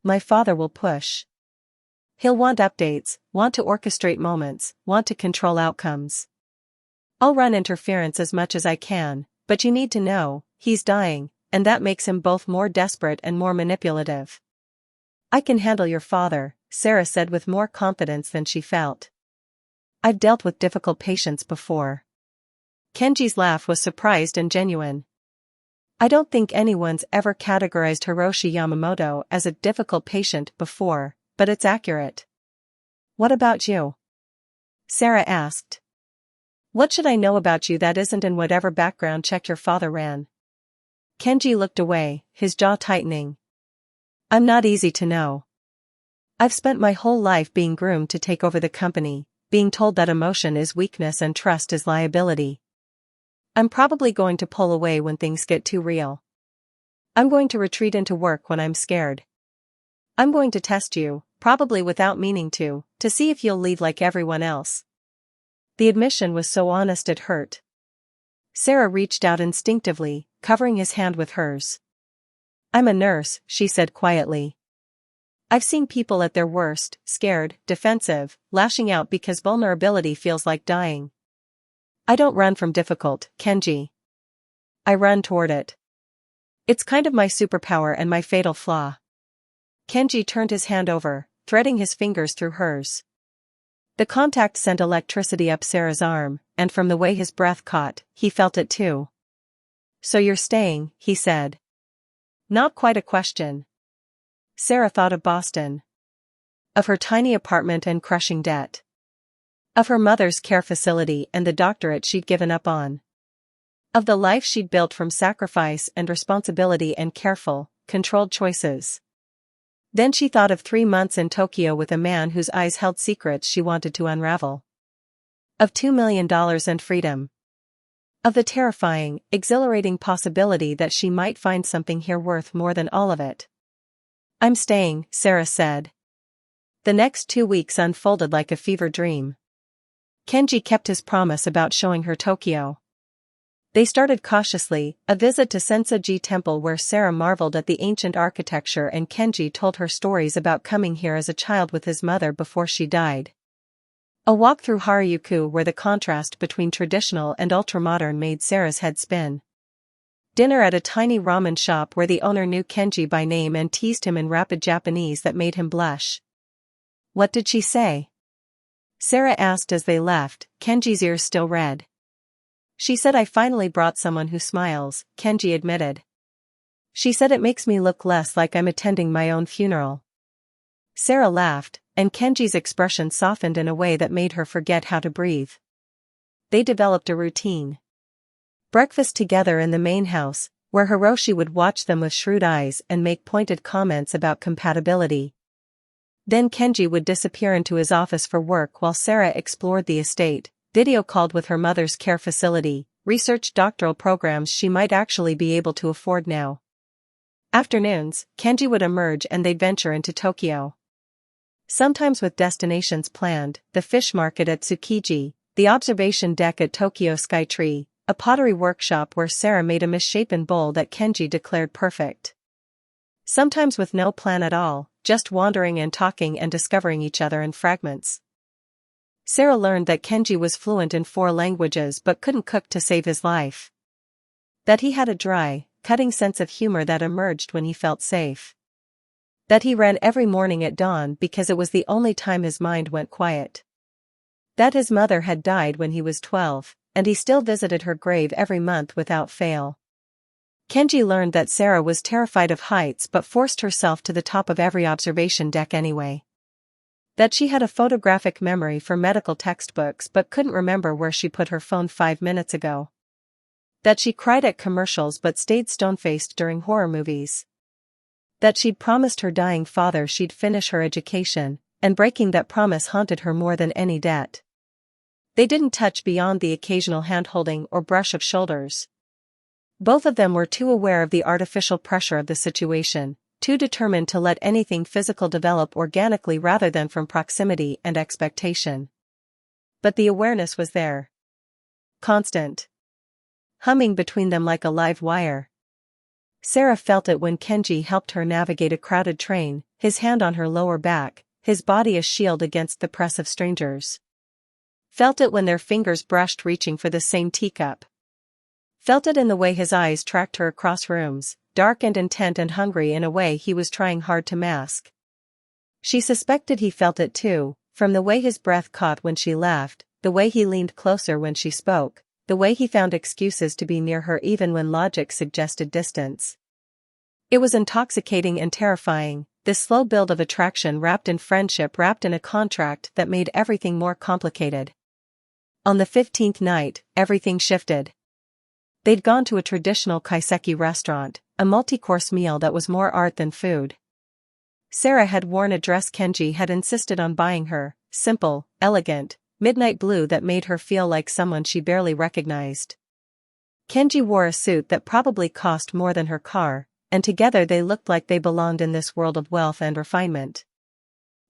My father will push. He'll want updates, want to orchestrate moments, want to control outcomes. I'll run interference as much as I can, but you need to know, he's dying, and that makes him both more desperate and more manipulative. I can handle your father, Sarah said with more confidence than she felt. I've dealt with difficult patients before. Kenji's laugh was surprised and genuine. I don't think anyone's ever categorized Hiroshi Yamamoto as a difficult patient before, but it's accurate. What about you? Sarah asked. What should I know about you that isn't in whatever background check your father ran? Kenji looked away, his jaw tightening. I'm not easy to know. I've spent my whole life being groomed to take over the company, being told that emotion is weakness and trust is liability. I'm probably going to pull away when things get too real. I'm going to retreat into work when I'm scared. I'm going to test you, probably without meaning to see if you'll leave like everyone else. The admission was so honest it hurt. Sarah reached out instinctively, covering his hand with hers. I'm a nurse, she said quietly. I've seen people at their worst, scared, defensive, lashing out because vulnerability feels like dying. I don't run from difficult, Kenji. I run toward it. It's kind of my superpower and my fatal flaw. Kenji turned his hand over, threading his fingers through hers. The contact sent electricity up Sarah's arm, and from the way his breath caught, he felt it too. So you're staying, he said. Not quite a question. Sarah thought of Boston. Of her tiny apartment and crushing debt. Of her mother's care facility and the doctorate she'd given up on. Of the life she'd built from sacrifice and responsibility and careful, controlled choices. Then she thought of 3 months in Tokyo with a man whose eyes held secrets she wanted to unravel. Of $2 million and freedom. Of the terrifying, exhilarating possibility that she might find something here worth more than all of it. I'm staying, Sarah said. The next 2 weeks unfolded like a fever dream. Kenji kept his promise about showing her Tokyo. They started cautiously, a visit to Sensoji Temple where Sarah marveled at the ancient architecture and Kenji told her stories about coming here as a child with his mother before she died. A walk through Harajuku where the contrast between traditional and ultramodern made Sarah's head spin. Dinner at a tiny ramen shop where the owner knew Kenji by name and teased him in rapid Japanese that made him blush. What did she say? Sarah asked as they left, Kenji's ears still red. She said I finally brought someone who smiles, Kenji admitted. She said it makes me look less like I'm attending my own funeral. Sarah laughed, and Kenji's expression softened in a way that made her forget how to breathe. They developed a routine. Breakfast together in the main house, where Hiroshi would watch them with shrewd eyes and make pointed comments about compatibility. Then Kenji would disappear into his office for work while Sarah explored the estate, video called with her mother's care facility, researched doctoral programs she might actually be able to afford now. Afternoons, Kenji would emerge and they'd venture into Tokyo. Sometimes with destinations planned, the fish market at Tsukiji, the observation deck at Tokyo Skytree, a pottery workshop where Sarah made a misshapen bowl that Kenji declared perfect. Sometimes with no plan at all, just wandering and talking and discovering each other in fragments. Sarah learned that Kenji was fluent in 4 languages but couldn't cook to save his life. That he had a dry, cutting sense of humor that emerged when he felt safe. That he ran every morning at dawn because it was the only time his mind went quiet. That his mother had died when he was 12, and he still visited her grave every month without fail. Kenji learned that Sarah was terrified of heights but forced herself to the top of every observation deck anyway. That she had a photographic memory for medical textbooks but couldn't remember where she put her phone 5 minutes ago. That she cried at commercials but stayed stone-faced during horror movies. That she'd promised her dying father she'd finish her education, and breaking that promise haunted her more than any debt. They didn't touch beyond the occasional hand-holding or brush of shoulders. Both of them were too aware of the artificial pressure of the situation, too determined to let anything physical develop organically rather than from proximity and expectation. But the awareness was there. Constant. Humming between them like a live wire. Sarah felt it when Kenji helped her navigate a crowded train, his hand on her lower back, his body a shield against the press of strangers. Felt it when their fingers brushed reaching for the same teacup. Felt it in the way his eyes tracked her across rooms, dark and intent and hungry in a way he was trying hard to mask. She suspected he felt it too, from the way his breath caught when she left, the way he leaned closer when she spoke, the way he found excuses to be near her even when logic suggested distance. It was intoxicating and terrifying, this slow build of attraction wrapped in friendship, wrapped in a contract that made everything more complicated. On the 15th night, everything shifted. They'd gone to a traditional kaiseki restaurant, a multi-course meal that was more art than food. Sarah had worn a dress Kenji had insisted on buying her, simple, elegant, midnight blue that made her feel like someone she barely recognized. Kenji wore a suit that probably cost more than her car, and together they looked like they belonged in this world of wealth and refinement.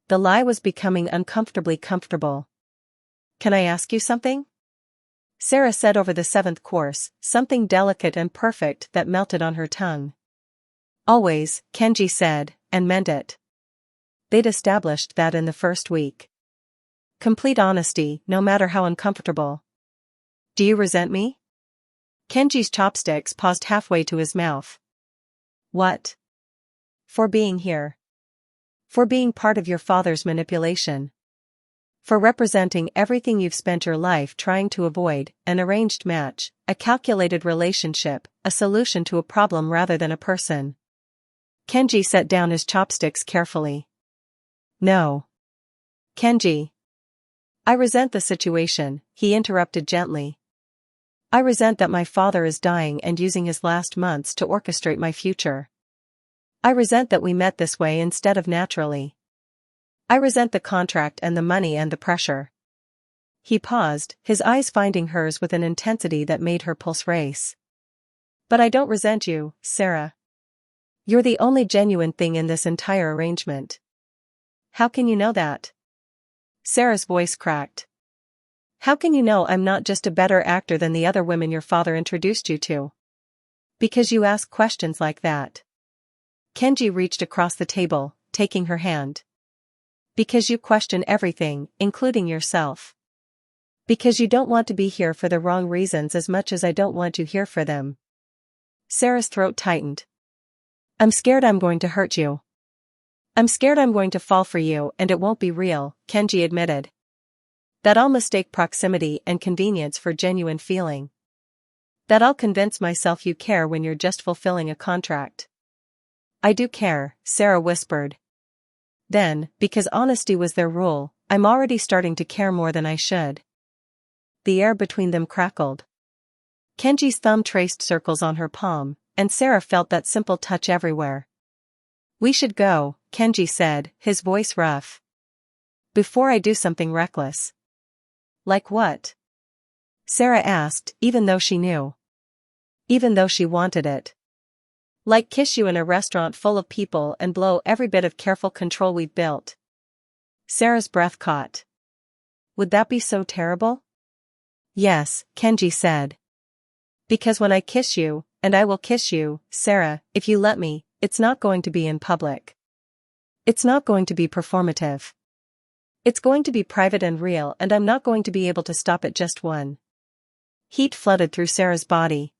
The lie was becoming uncomfortably comfortable. "Can I ask you something?" Sarah said over the 7th course, something delicate and perfect that melted on her tongue. "Always," Kenji said, and meant it. They'd established that in the first week. Complete honesty, no matter how uncomfortable. "Do you resent me?" Kenji's chopsticks paused halfway to his mouth. "What?" "For being here. For being part of your father's manipulation. For representing everything you've spent your life trying to avoid, an arranged match, a calculated relationship, a solution to a problem rather than a person." Kenji set down his chopsticks carefully. "No. Kenji. I resent the situation," he interrupted gently. "I resent that my father is dying and using his last months to orchestrate my future. I resent that we met this way instead of naturally. I resent the contract and the money and the pressure." He paused, his eyes finding hers with an intensity that made her pulse race. "But I don't resent you, Sarah. You're the only genuine thing in this entire arrangement." "How can you know that?" Sarah's voice cracked. "How can you know I'm not just a better actor than the other women your father introduced you to? Because you ask questions like that." Kenji reached across the table, taking her hand. "Because you question everything, including yourself. Because you don't want to be here for the wrong reasons as much as I don't want you here for them." Sarah's throat tightened. "I'm scared I'm going to hurt you. I'm scared I'm going to fall for you and it won't be real," Kenji admitted. "That I'll mistake proximity and convenience for genuine feeling. That I'll convince myself you care when you're just fulfilling a contract." "I do care," Sarah whispered. "Then, because honesty was their rule, I'm already starting to care more than I should." The air between them crackled. Kenji's thumb traced circles on her palm, and Sarah felt that simple touch everywhere. "We should go," Kenji said, his voice rough. "Before I do something reckless." "Like what?" Sarah asked, even though she knew. Even though she wanted it. "Like kiss you in a restaurant full of people and blow every bit of careful control we've built." Sarah's breath caught. "Would that be so terrible?" "Yes," Kenji said. "Because when I kiss you, and I will kiss you, Sarah, if you let me, it's not going to be in public. It's not going to be performative. It's going to be private and real, and I'm not going to be able to stop at just one." Heat flooded through Sarah's body.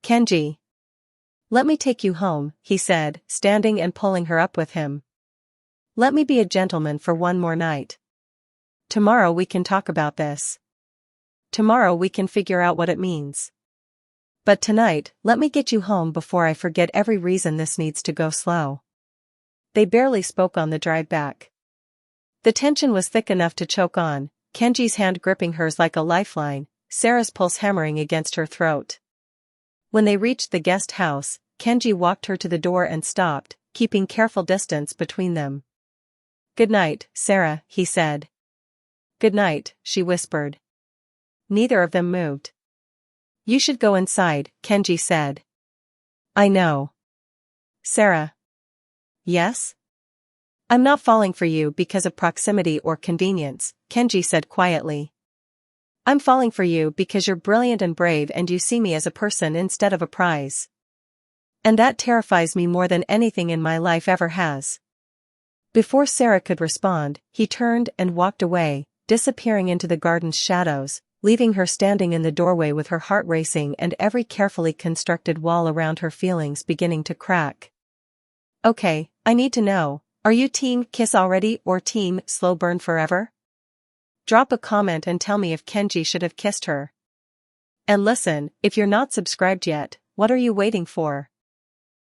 "Kenji. Let me take you home," he said, standing and pulling her up with him. "Let me be a gentleman for one more night. Tomorrow we can talk about this. Tomorrow we can figure out what it means. But tonight, let me get you home before I forget every reason this needs to go slow." They barely spoke on the drive back. The tension was thick enough to choke on, Kenji's hand gripping hers like a lifeline, Sarah's pulse hammering against her throat. When they reached the guest house, Kenji walked her to the door and stopped, keeping careful distance between them. "Good night, Sarah," he said. "Good night," she whispered. Neither of them moved. "You should go inside," Kenji said. "I know." "Sarah." "Yes?" "I'm not falling for you because of proximity or convenience," Kenji said quietly. "I'm falling for you because you're brilliant and brave and you see me as a person instead of a prize. And that terrifies me more than anything in my life ever has. Before Sarah could respond, he turned and walked away, disappearing into the garden's shadows, leaving her standing in the doorway with her heart racing and every carefully constructed wall around her feelings beginning to crack. Okay, I need to know, are you team kiss already or team slow burn forever? Drop a comment and tell me if Kenji should have kissed her. And listen, if you're not subscribed yet, what are you waiting for?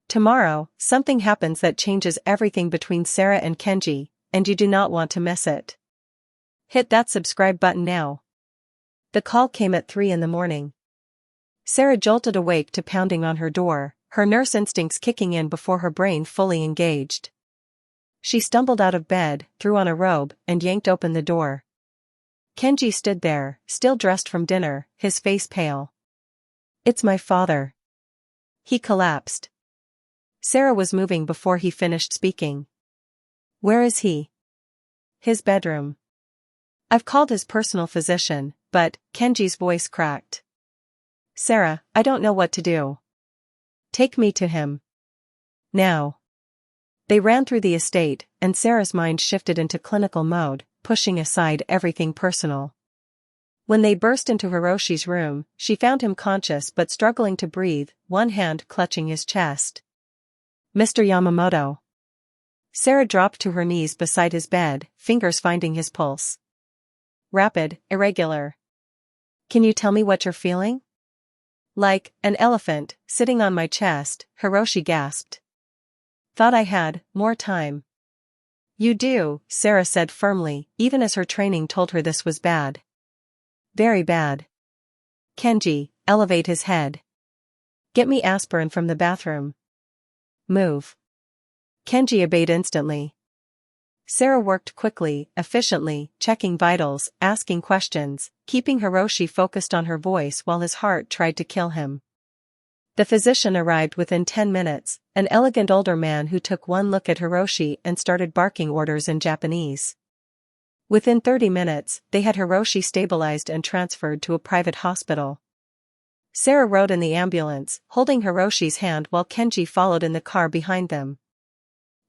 Tomorrow, something happens that changes everything between Sarah and Kenji, and you do not want to miss it. Hit that subscribe button now. The call came at 3 in the morning. Sarah jolted awake to pounding on her door, her nurse instincts kicking in before her brain fully engaged. She stumbled out of bed, threw on a robe, and yanked open the door. Kenji stood there, still dressed from dinner, his face pale. It's my father. He collapsed. Sarah was moving before he finished speaking. Where is he? His bedroom. I've called his personal physician, but, Kenji's voice cracked. Sarah, I don't know what to do. Take me to him. Now. They ran through the estate, and Sarah's mind shifted into clinical mode, pushing aside everything personal. When they burst into Hiroshi's room, she found him conscious but struggling to breathe, one hand clutching his chest. Mr. Yamamoto. Sarah dropped to her knees beside his bed, fingers finding his pulse. Rapid, irregular. Can you tell me what you're feeling? Like an elephant, sitting on my chest, Hiroshi gasped. Thought I had more time. You do, Sarah said firmly, even as her training told her this was bad. Very bad. Kenji, elevate his head. Get me aspirin from the bathroom. Move. Kenji obeyed instantly. Sarah worked quickly, efficiently, checking vitals, asking questions, keeping Hiroshi focused on her voice while his heart tried to kill him. The physician arrived within 10 minutes, an elegant older man who took one look at Hiroshi and started barking orders in Japanese. Within 30 minutes, they had Hiroshi stabilized and transferred to a private hospital. Sarah rode in the ambulance, holding Hiroshi's hand while Kenji followed in the car behind them.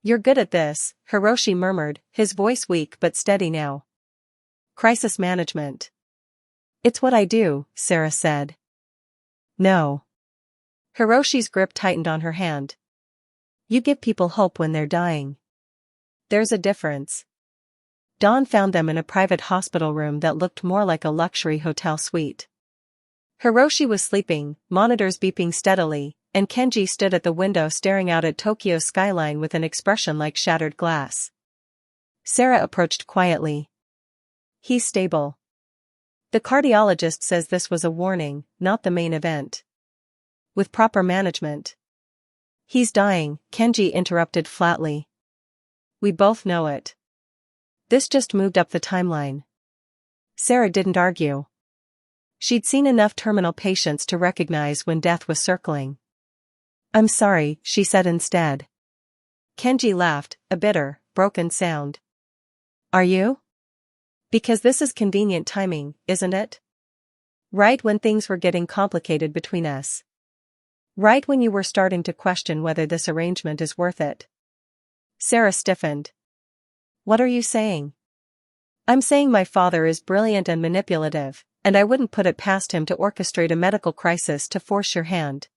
You're good at this, Hiroshi murmured, his voice weak but steady now. Crisis management. It's what I do, Sarah said. No. Hiroshi's grip tightened on her hand. You give people hope when they're dying. There's a difference. Dawn found them in a private hospital room that looked more like a luxury hotel suite. Hiroshi was sleeping, monitors beeping steadily, and Kenji stood at the window staring out at Tokyo's skyline with an expression like shattered glass. Sarah approached quietly. He's stable. The cardiologist says this was a warning, not the main event. With proper management. He's dying, Kenji interrupted flatly. We both know it. This just moved up the timeline. Sarah didn't argue. She'd seen enough terminal patients to recognize when death was circling. I'm sorry, she said instead. Kenji laughed, a bitter, broken sound. Are you? Because this is convenient timing, isn't it? Right when things were getting complicated between us. Right when you were starting to question whether this arrangement is worth it. Sarah stiffened. What are you saying? I'm saying my father is brilliant and manipulative, and I wouldn't put it past him to orchestrate a medical crisis to force your hand.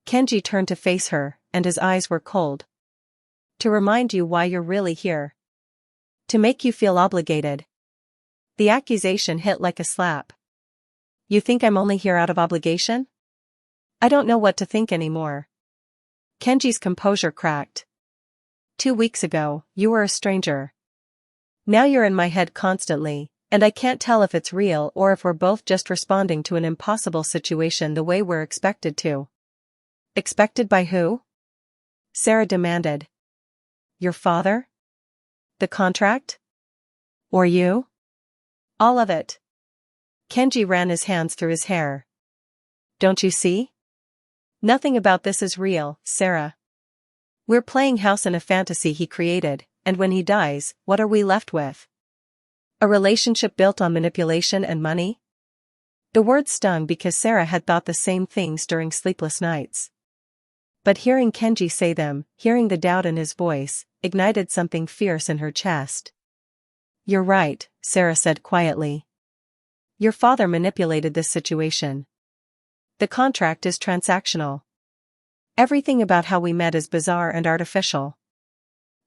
Kenji turned to face her, and his eyes were cold. To remind you why you're really here. To make you feel obligated. The accusation hit like a slap. You think I'm only here out of obligation? I don't know what to think anymore. Kenji's composure cracked. 2 weeks ago, you were a stranger. Now you're in my head constantly, and I can't tell if it's real or if we're both just responding to an impossible situation the way we're expected to. Expected by who? Sarah demanded. Your father? The contract? Or you? All of it. Kenji ran his hands through his hair. Don't you see? Nothing about this is real, Sarah. We're playing house in a fantasy he created, and when he dies, what are we left with? A relationship built on manipulation and money? The word stung because Sarah had thought the same things during sleepless nights. But hearing Kenji say them, hearing the doubt in his voice, ignited something fierce in her chest. "You're right," Sarah said quietly. "Your father manipulated this situation. The contract is transactional. Everything about how we met is bizarre and artificial."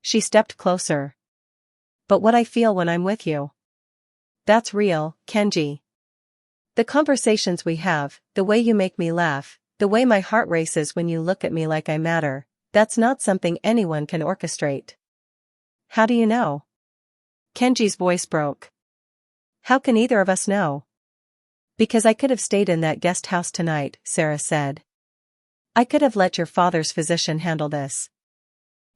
She stepped closer. "But what I feel when I'm with you. That's real, Kenji. The conversations we have, the way you make me laugh, the way my heart races when you look at me like I matter, that's not something anyone can orchestrate." "How do you know?" Kenji's voice broke. "How can either of us know?" "Because I could have stayed in that guest house tonight," Sarah said. "I could have let your father's physician handle this.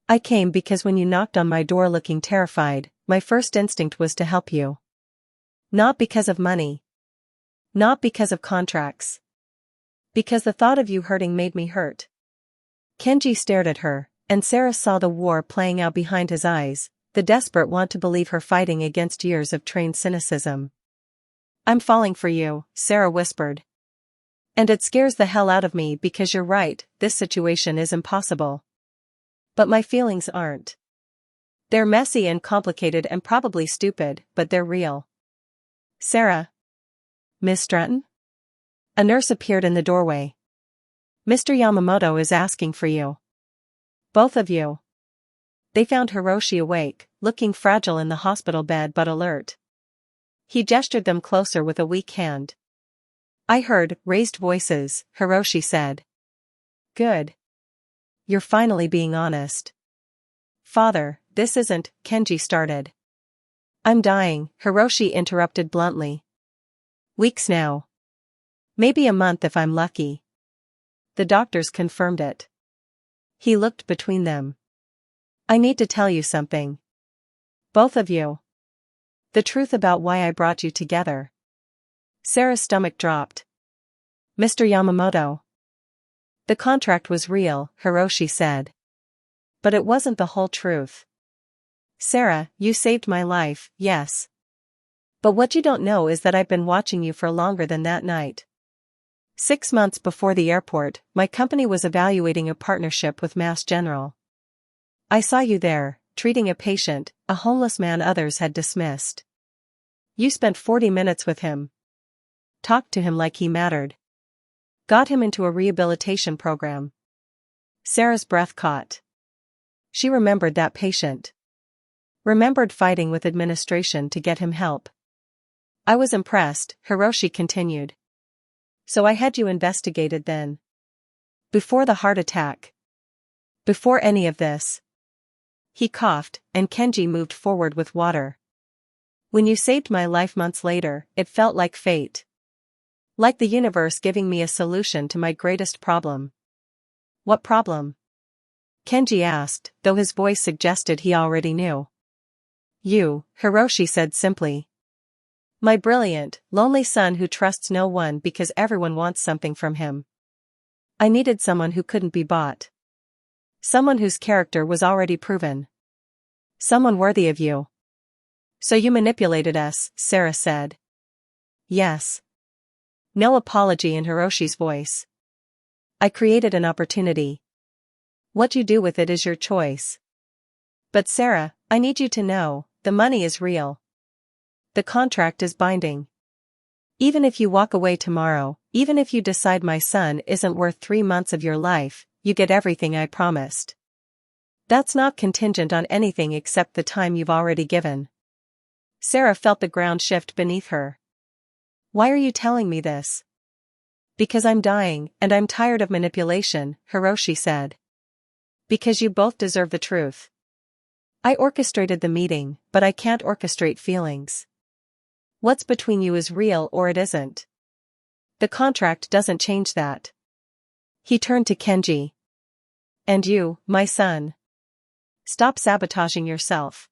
I came because when you knocked on my door looking terrified, my first instinct was to help you. Not because of money. Not because of contracts. Because the thought of you hurting made me hurt." Kenji stared at her, and Sarah saw the war playing out behind his eyes, the desperate want to believe her fighting against years of trained cynicism. "I'm falling for you," Sarah whispered. "And it scares the hell out of me because you're right, this situation is impossible. But my feelings aren't. They're messy and complicated and probably stupid, but they're real." "Sarah." "Miss Stratton?" A nurse appeared in the doorway. "Mr. Yamamoto is asking for you. Both of you." They found Hiroshi awake, looking fragile in the hospital bed but alert. He gestured them closer with a weak hand. "I heard raised voices," Hiroshi said. "Good. You're finally being honest." "Father, this isn't," Kenji started. "I'm dying," Hiroshi interrupted bluntly. "Weeks now. Maybe a month if I'm lucky." The doctors confirmed it. He looked between them. "I need to tell you something. Both of you. The truth about why I brought you together." Sarah's stomach dropped. "Mr. Yamamoto." "The contract was real," Hiroshi said. "But it wasn't the whole truth. Sarah, you saved my life, yes. But what you don't know is that I've been watching you for longer than that night. 6 months before the airport, my company was evaluating a partnership with Mass General. I saw you there, treating a patient, a homeless man others had dismissed. You spent 40 minutes with him. Talked to him like he mattered. Got him into a rehabilitation program." Sarah's breath caught. She remembered that patient. Remembered fighting with administration to get him help. "I was impressed," Hiroshi continued. "So I had you investigated then. Before the heart attack. Before any of this." He coughed, and Kenji moved forward with water. "When you saved my life months later, it felt like fate. Like the universe giving me a solution to my greatest problem." "What problem?" Kenji asked, though his voice suggested he already knew. "You," Hiroshi said simply. "My brilliant, lonely son who trusts no one because everyone wants something from him. I needed someone who couldn't be bought. Someone whose character was already proven. Someone worthy of you." "So you manipulated us," Sarah said. "Yes." No apology in Hiroshi's voice. "I created an opportunity. What you do with it is your choice. But Sarah, I need you to know, the money is real. The contract is binding. Even if you walk away tomorrow, even if you decide my son isn't worth 3 months of your life, you get everything I promised. That's not contingent on anything except the time you've already given." Sarah felt the ground shift beneath her. "Why are you telling me this?" "Because I'm dying, and I'm tired of manipulation," Hiroshi said. "Because you both deserve the truth. I orchestrated the meeting, but I can't orchestrate feelings. What's between you is real or it isn't. The contract doesn't change that." He turned to Kenji. "And you, my son. Stop sabotaging yourself.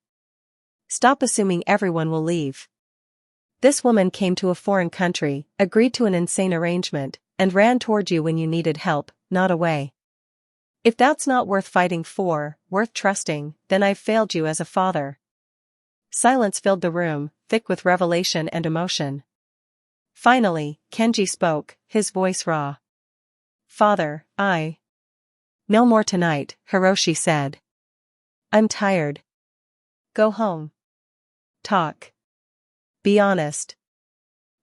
Stop assuming everyone will leave. This woman came to a foreign country, agreed to an insane arrangement, and ran toward you when you needed help, not away. If that's not worth fighting for, worth trusting, then I've failed you as a father." Silence filled the room, thick with revelation and emotion. Finally, Kenji spoke, his voice raw. "Father, I No more tonight, Hiroshi said. I'm tired. Go home. Talk. Be honest.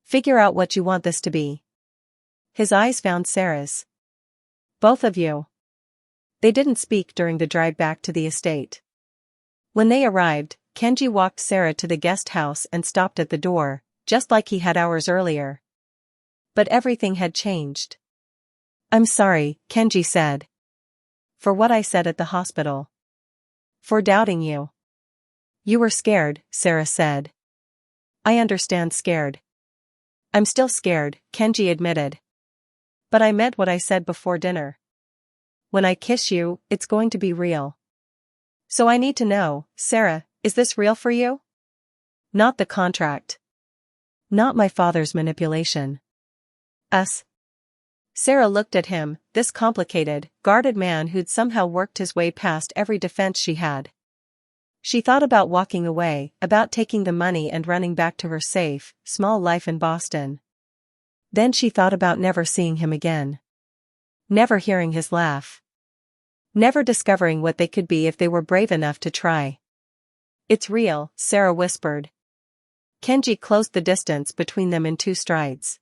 Figure out what you want this to be. His eyes found Sarah's. Both of you. They didn't speak during the drive back to the estate. When they arrived, Kenji walked Sarah to the guest house and stopped at the door, just like he had hours earlier. But everything had changed. I'm sorry, Kenji said. For what I said at the hospital. For doubting you. You were scared, Sarah said. I understand scared. I'm still scared, Kenji admitted. But I meant what I said before dinner. When I kiss you, it's going to be real. So I need to know, Sarah, is this real for you? Not the contract. Not my father's manipulation. Us. Sarah looked at him, this complicated, guarded man who'd somehow worked his way past every defense she had. She thought about walking away, about taking the money and running back to her safe, small life in Boston. Then she thought about never seeing him again. Never hearing his laugh. Never discovering what they could be if they were brave enough to try. It's real, Sarah whispered. Kenji closed the distance between them in 2 strides.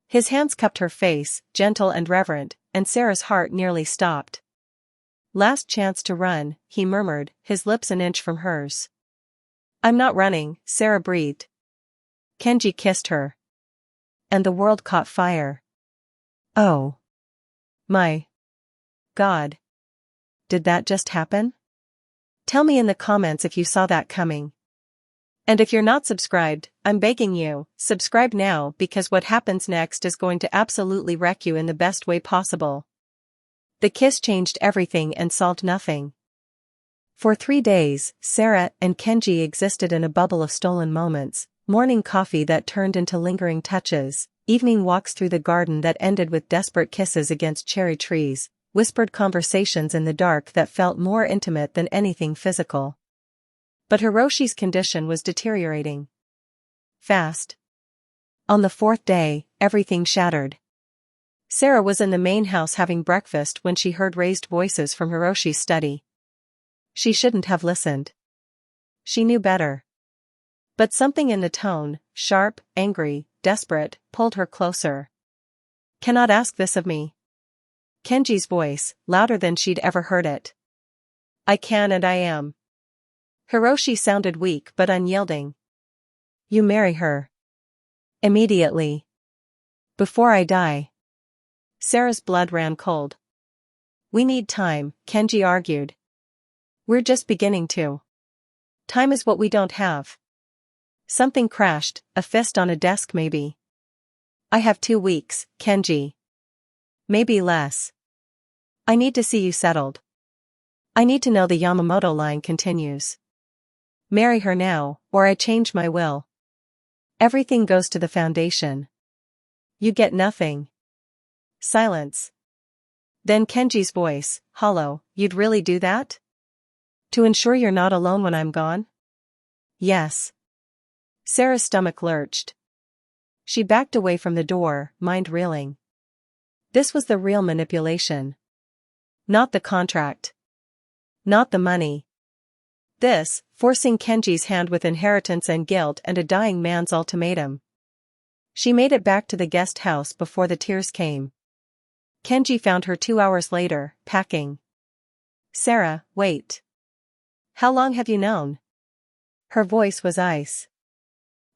His hands cupped her face, gentle and reverent, and Sarah's heart nearly stopped. Last chance to run, he murmured, his lips an inch from hers. I'm not running, Sarah breathed. Kenji kissed her. And the world caught fire. Oh. My. God. Did that just happen? Tell me in the comments if you saw that coming. And if you're not subscribed, I'm begging you, subscribe now because what happens next is going to absolutely wreck you in the best way possible. The kiss changed everything and solved nothing. For 3 days, Sarah and Kenji existed in a bubble of stolen moments, morning coffee that turned into lingering touches, evening walks through the garden that ended with desperate kisses against cherry trees, whispered conversations in the dark that felt more intimate than anything physical. But Hiroshi's condition was deteriorating. Fast. On the 4th day, everything shattered. Sarah was in the main house having breakfast when she heard raised voices from Hiroshi's study. She shouldn't have listened. She knew better. But something in the tone, sharp, angry, desperate, pulled her closer. Cannot ask this of me. Kenji's voice, louder than she'd ever heard it. I can and I am. Hiroshi sounded weak but unyielding. You marry her. Immediately. Before I die. Sarah's blood ran cold. We need time, Kenji argued. We're just beginning to. Time is what we don't have. Something crashed, a fist on a desk maybe. I have 2 weeks, Kenji. Maybe less. I need to see you settled. I need to know the Yamamoto line continues. Marry her now, or I change my will. Everything goes to the foundation. You get nothing. Silence. Then Kenji's voice, hollow, you'd really do that? To ensure you're not alone when I'm gone? Yes. Sarah's stomach lurched. She backed away from the door, mind reeling. This was the real manipulation. Not the contract. Not the money. This, forcing Kenji's hand with inheritance and guilt and a dying man's ultimatum. She made it back to the guest house before the tears came. Kenji found her 2 hours later, packing. Sarah, wait. How long have you known? Her voice was ice.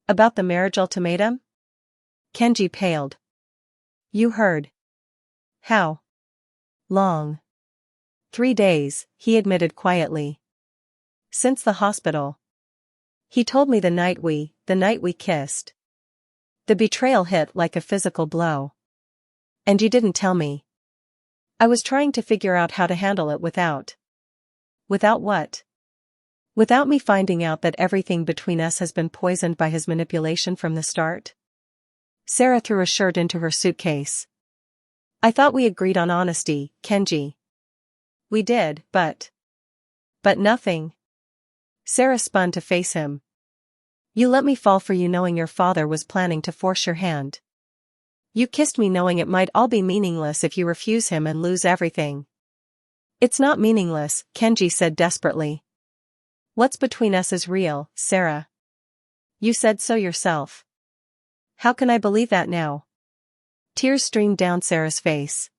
About the marriage ultimatum? Kenji paled. You heard. How? Long. 3 days, he admitted quietly. Since the hospital. He told me the night we kissed. The betrayal hit like a physical blow. And you didn't tell me. I was trying to figure out how to handle it without. Without what? Without me finding out that everything between us has been poisoned by his manipulation from the start. Sarah threw a shirt into her suitcase. I thought we agreed on honesty, Kenji. We did, but nothing. Sarah spun to face him. You let me fall for you knowing your father was planning to force your hand. You kissed me knowing it might all be meaningless if you refuse him and lose everything. It's not meaningless, Kenji said desperately. What's between us is real, Sarah. You said so yourself. How can I believe that now? Tears streamed down Sarah's face.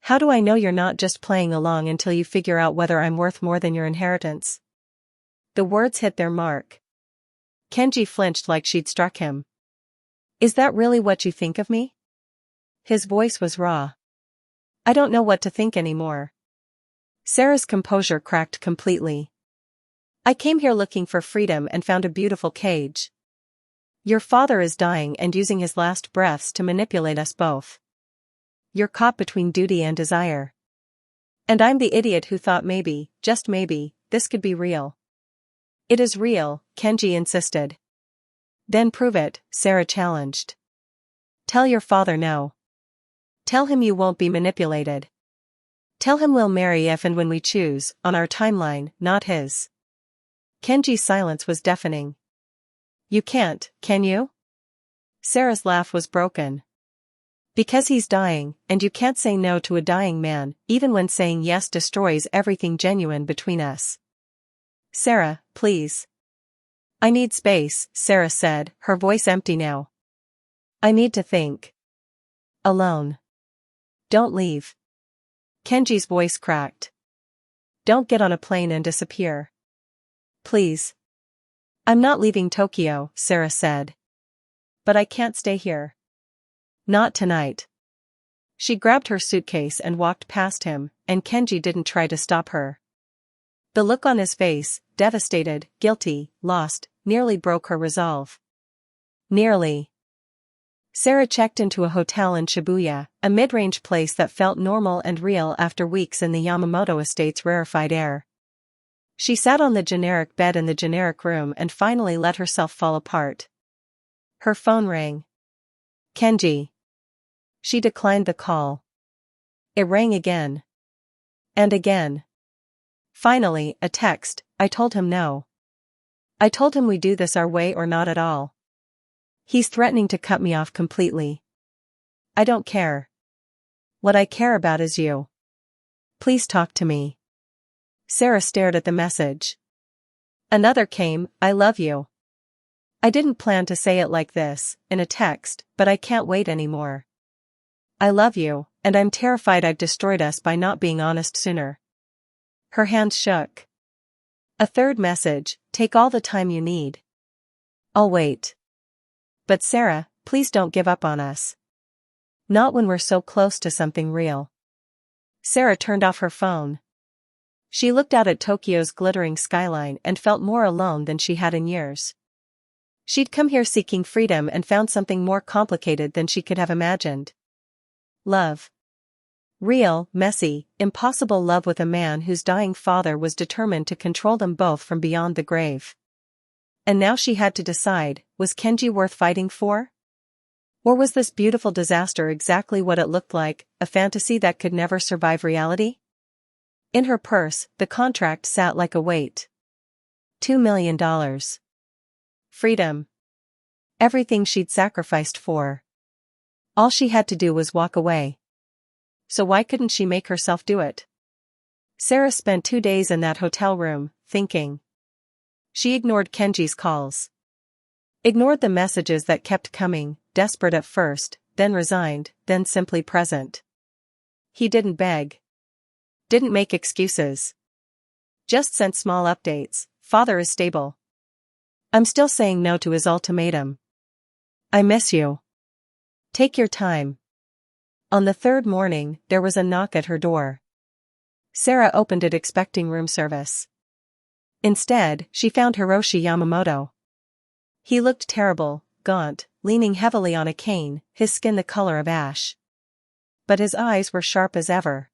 How do I know you're not just playing along until you figure out whether I'm worth more than your inheritance? The words hit their mark. Kenji flinched like she'd struck him. Is that really what you think of me? His voice was raw. I don't know what to think anymore. Sarah's composure cracked completely. I came here looking for freedom and found a beautiful cage. Your father is dying and using his last breaths to manipulate us both. You're caught between duty and desire. And I'm the idiot who thought maybe, just maybe, this could be real. It is real, Kenji insisted. Then prove it, Sarah challenged. Tell your father no. Tell him you won't be manipulated. Tell him we'll marry if and when we choose, on our timeline, not his. Kenji's silence was deafening. You can't, can you? Sarah's laugh was broken. Because he's dying, and you can't say no to a dying man, even when saying yes destroys everything genuine between us. Sarah, please. I need space, Sarah said, her voice empty now. I need to think. Alone. Don't leave. Kenji's voice cracked. Don't get on a plane and disappear. Please. I'm not leaving Tokyo, Sarah said. But I can't stay here. Not tonight. She grabbed her suitcase and walked past him, and Kenji didn't try to stop her. The look on his face, devastated, guilty, lost, nearly broke her resolve. Nearly. Sarah checked into a hotel in Shibuya, a mid-range place that felt normal and real after weeks in the Yamamoto estate's rarefied air. She sat on the generic bed in the generic room and finally let herself fall apart. Her phone rang. Kenji. She declined the call. It rang again. And again. Finally, a text. I told him no. I told him we do this our way or not at all. He's threatening to cut me off completely. I don't care. What I care about is you. Please talk to me. Sarah stared at the message. Another came, I love you. I didn't plan to say it like this, in a text, but I can't wait anymore. I love you, and I'm terrified I've destroyed us by not being honest sooner. Her hands shook. A third message, take all the time you need. I'll wait. But Sarah, please don't give up on us. Not when we're so close to something real. Sarah turned off her phone. She looked out at Tokyo's glittering skyline and felt more alone than she had in years. She'd come here seeking freedom and found something more complicated than she could have imagined. Love. Real, messy, impossible love with a man whose dying father was determined to control them both from beyond the grave. And now she had to decide, was Kenji worth fighting for? Or was this beautiful disaster exactly what it looked like, a fantasy that could never survive reality? In her purse, the contract sat like a weight. $2 million. Freedom. Everything she'd sacrificed for. All she had to do was walk away. So why couldn't she make herself do it? Sarah spent 2 days in that hotel room, thinking. She ignored Kenji's calls. Ignored the messages that kept coming, desperate at first, then resigned, then simply present. He didn't beg. Didn't make excuses. Just sent small updates, father is stable. I'm still saying no to his ultimatum. I miss you. Take your time. On the third morning, there was a knock at her door. Sarah opened it expecting room service. Instead, she found Hiroshi Yamamoto. He looked terrible, gaunt, leaning heavily on a cane, his skin the color of ash. But his eyes were sharp as ever.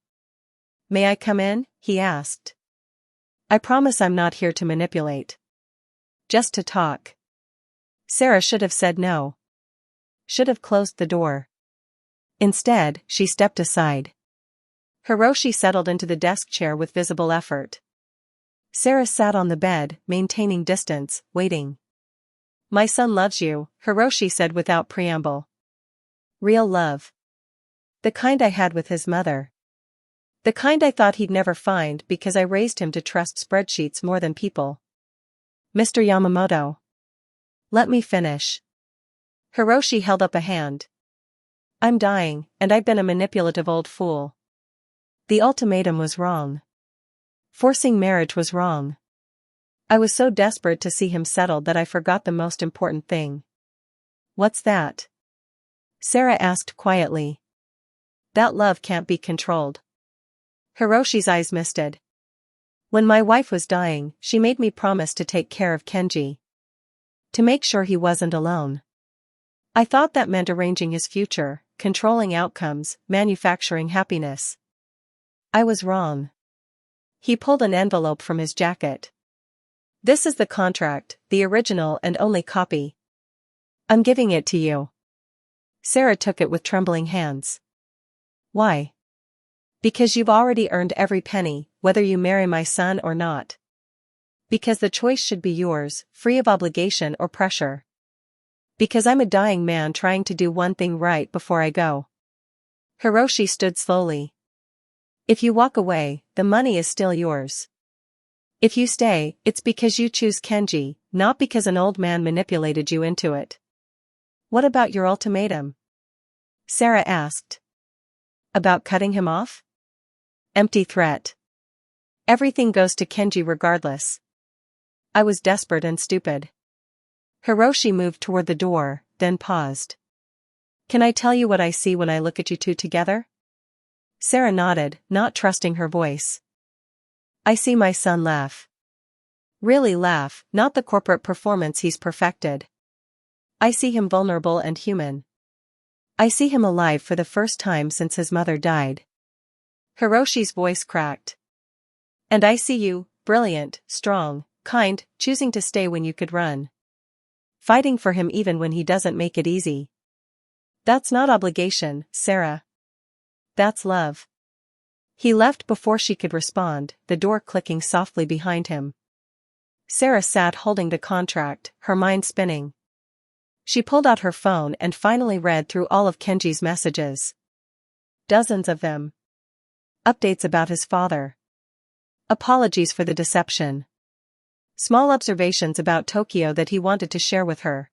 May I come in? He asked. I promise I'm not here to manipulate. Just to talk. Sarah should have said no. Should have closed the door. Instead, she stepped aside. Hiroshi settled into the desk chair with visible effort. Sarah sat on the bed, maintaining distance, waiting. My son loves you, Hiroshi said without preamble. Real love. The kind I had with his mother. The The kind I thought he'd never find because I raised him to trust spreadsheets more than people. Mr. Yamamoto. Let me finish. Hiroshi held up a hand. I'm dying, and I've been a manipulative old fool. The ultimatum was wrong. Forcing marriage was wrong. I was so desperate to see him settled that I forgot the most important thing. What's that? Sarah asked quietly. That love can't be controlled. Hiroshi's eyes misted. When my wife was dying, she made me promise to take care of Kenji. To make sure he wasn't alone. I thought that meant arranging his future, controlling outcomes, manufacturing happiness. I was wrong. He pulled an envelope from his jacket. This is the contract, the original and only copy. I'm giving it to you. Sarah took it with trembling hands. Why? Because you've already earned every penny, whether you marry my son or not. Because the choice should be yours, free of obligation or pressure. Because I'm a dying man trying to do one thing right before I go. Hiroshi stood slowly. If you walk away, the money is still yours. If you stay, it's because you choose Kenji, not because an old man manipulated you into it. What about your ultimatum? Sarah asked. About cutting him off? Empty threat. Everything goes to Kenji regardless. I was desperate and stupid. Hiroshi moved toward the door, then paused. Can I tell you what I see when I look at you two together? Sarah nodded, not trusting her voice. I see my son laugh. Really laugh, not the corporate performance he's perfected. I see him vulnerable and human. I see him alive for the first time since his mother died. Hiroshi's voice cracked. And I see you, brilliant, strong, kind, choosing to stay when you could run. Fighting for him even when he doesn't make it easy. That's not obligation, Sarah. That's love. He left before she could respond, the door clicking softly behind him. Sarah sat holding the contract, her mind spinning. She pulled out her phone and finally read through all of Kenji's messages. Dozens of them. Updates about his father. Apologies for the deception. Small observations about Tokyo that he wanted to share with her.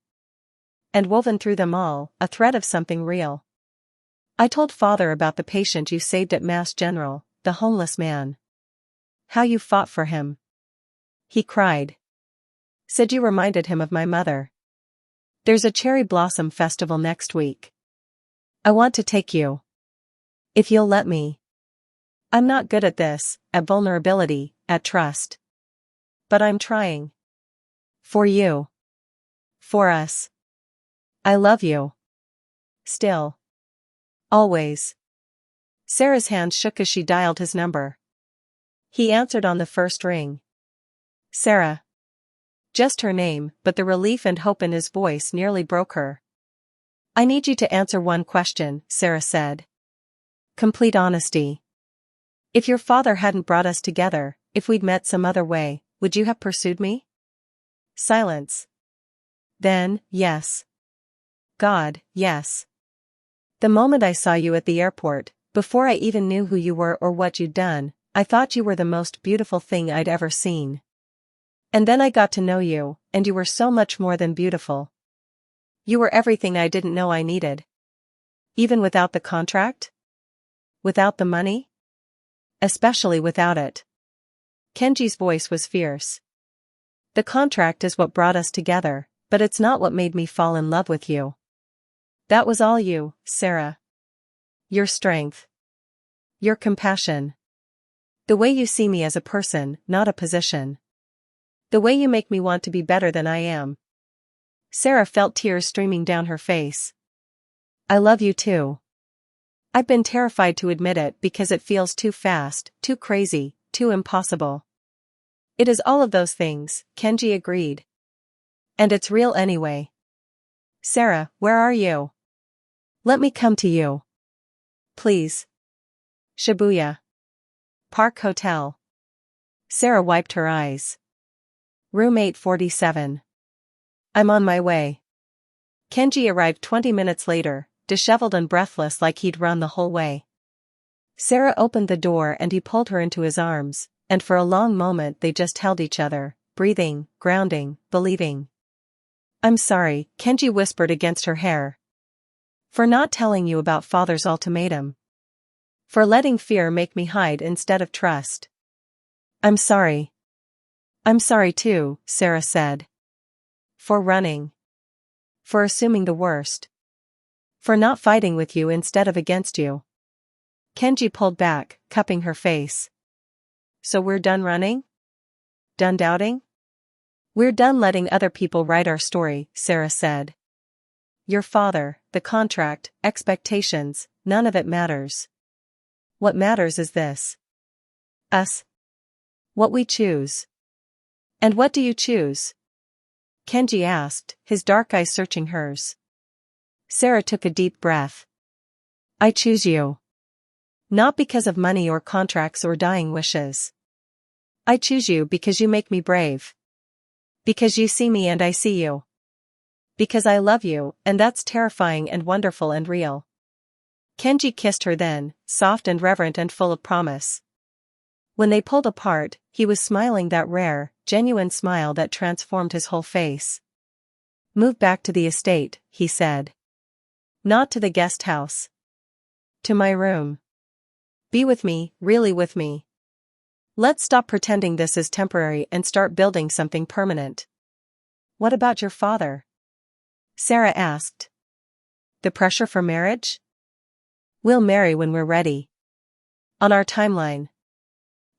And woven through them all, a thread of something real. I told father about the patient you saved at Mass General, the homeless man. How you fought for him. He cried. Said you reminded him of my mother. There's a cherry blossom festival next week. I want to take you. If you'll let me. I'm not good at this, at vulnerability, at trust. But I'm trying. For you. For us. I love you. Still. Always. Sarah's hand shook as she dialed his number. He answered on the first ring. Sarah. Just her name, but the relief and hope in his voice nearly broke her. I need you to answer one question, Sarah said. Complete honesty. If your father hadn't brought us together, if we'd met some other way, would you have pursued me? Silence. Then, yes. God, yes. The moment I saw you at the airport, before I even knew who you were or what you'd done, I thought you were the most beautiful thing I'd ever seen. And then I got to know you, and you were so much more than beautiful. You were everything I didn't know I needed. Even without the contract? Without the money? Especially without it. Kenji's voice was fierce. The contract is what brought us together, but it's not what made me fall in love with you. That was all you, Sarah. Your strength. Your compassion. The way you see me as a person, not a position. The way you make me want to be better than I am. Sarah felt tears streaming down her face. I love you too. I've been terrified to admit it because it feels too fast, too crazy, too impossible. It is all of those things, Kenji agreed. And it's real anyway. Sarah, where are you? Let me come to you. Please. Shibuya. Park Hotel. Sarah wiped her eyes. Room 847. I'm on my way. Kenji arrived 20 minutes later, disheveled and breathless like he'd run the whole way. Sarah opened the door and he pulled her into his arms, and for a long moment they just held each other, breathing, grounding, believing. "I'm sorry," Kenji whispered against her hair. "For not telling you about father's ultimatum. For letting fear make me hide instead of trust." "I'm sorry." "I'm sorry too," Sarah said. "For running. For assuming the worst. For not fighting with you instead of against you." Kenji pulled back, cupping her face. "So we're done running? Done doubting?" "We're done letting other people write our story," Sarah said. "Your father, the contract, expectations, none of it matters. What matters is this. Us. What we choose." "And what do you choose?" Kenji asked, his dark eyes searching hers. Sarah took a deep breath. "I choose you. Not because of money or contracts or dying wishes. I choose you because you make me brave. Because you see me and I see you. Because I love you, and that's terrifying and wonderful and real." Kenji kissed her then, soft and reverent and full of promise. When they pulled apart, he was smiling that rare, genuine smile that transformed his whole face. "Move back to the estate," he said. "Not to the guest house. To my room. Be with me, really with me. Let's stop pretending this is temporary and start building something permanent." "What about your father?" Sarah asked. "The pressure for marriage?" "We'll marry when we're ready. On our timeline.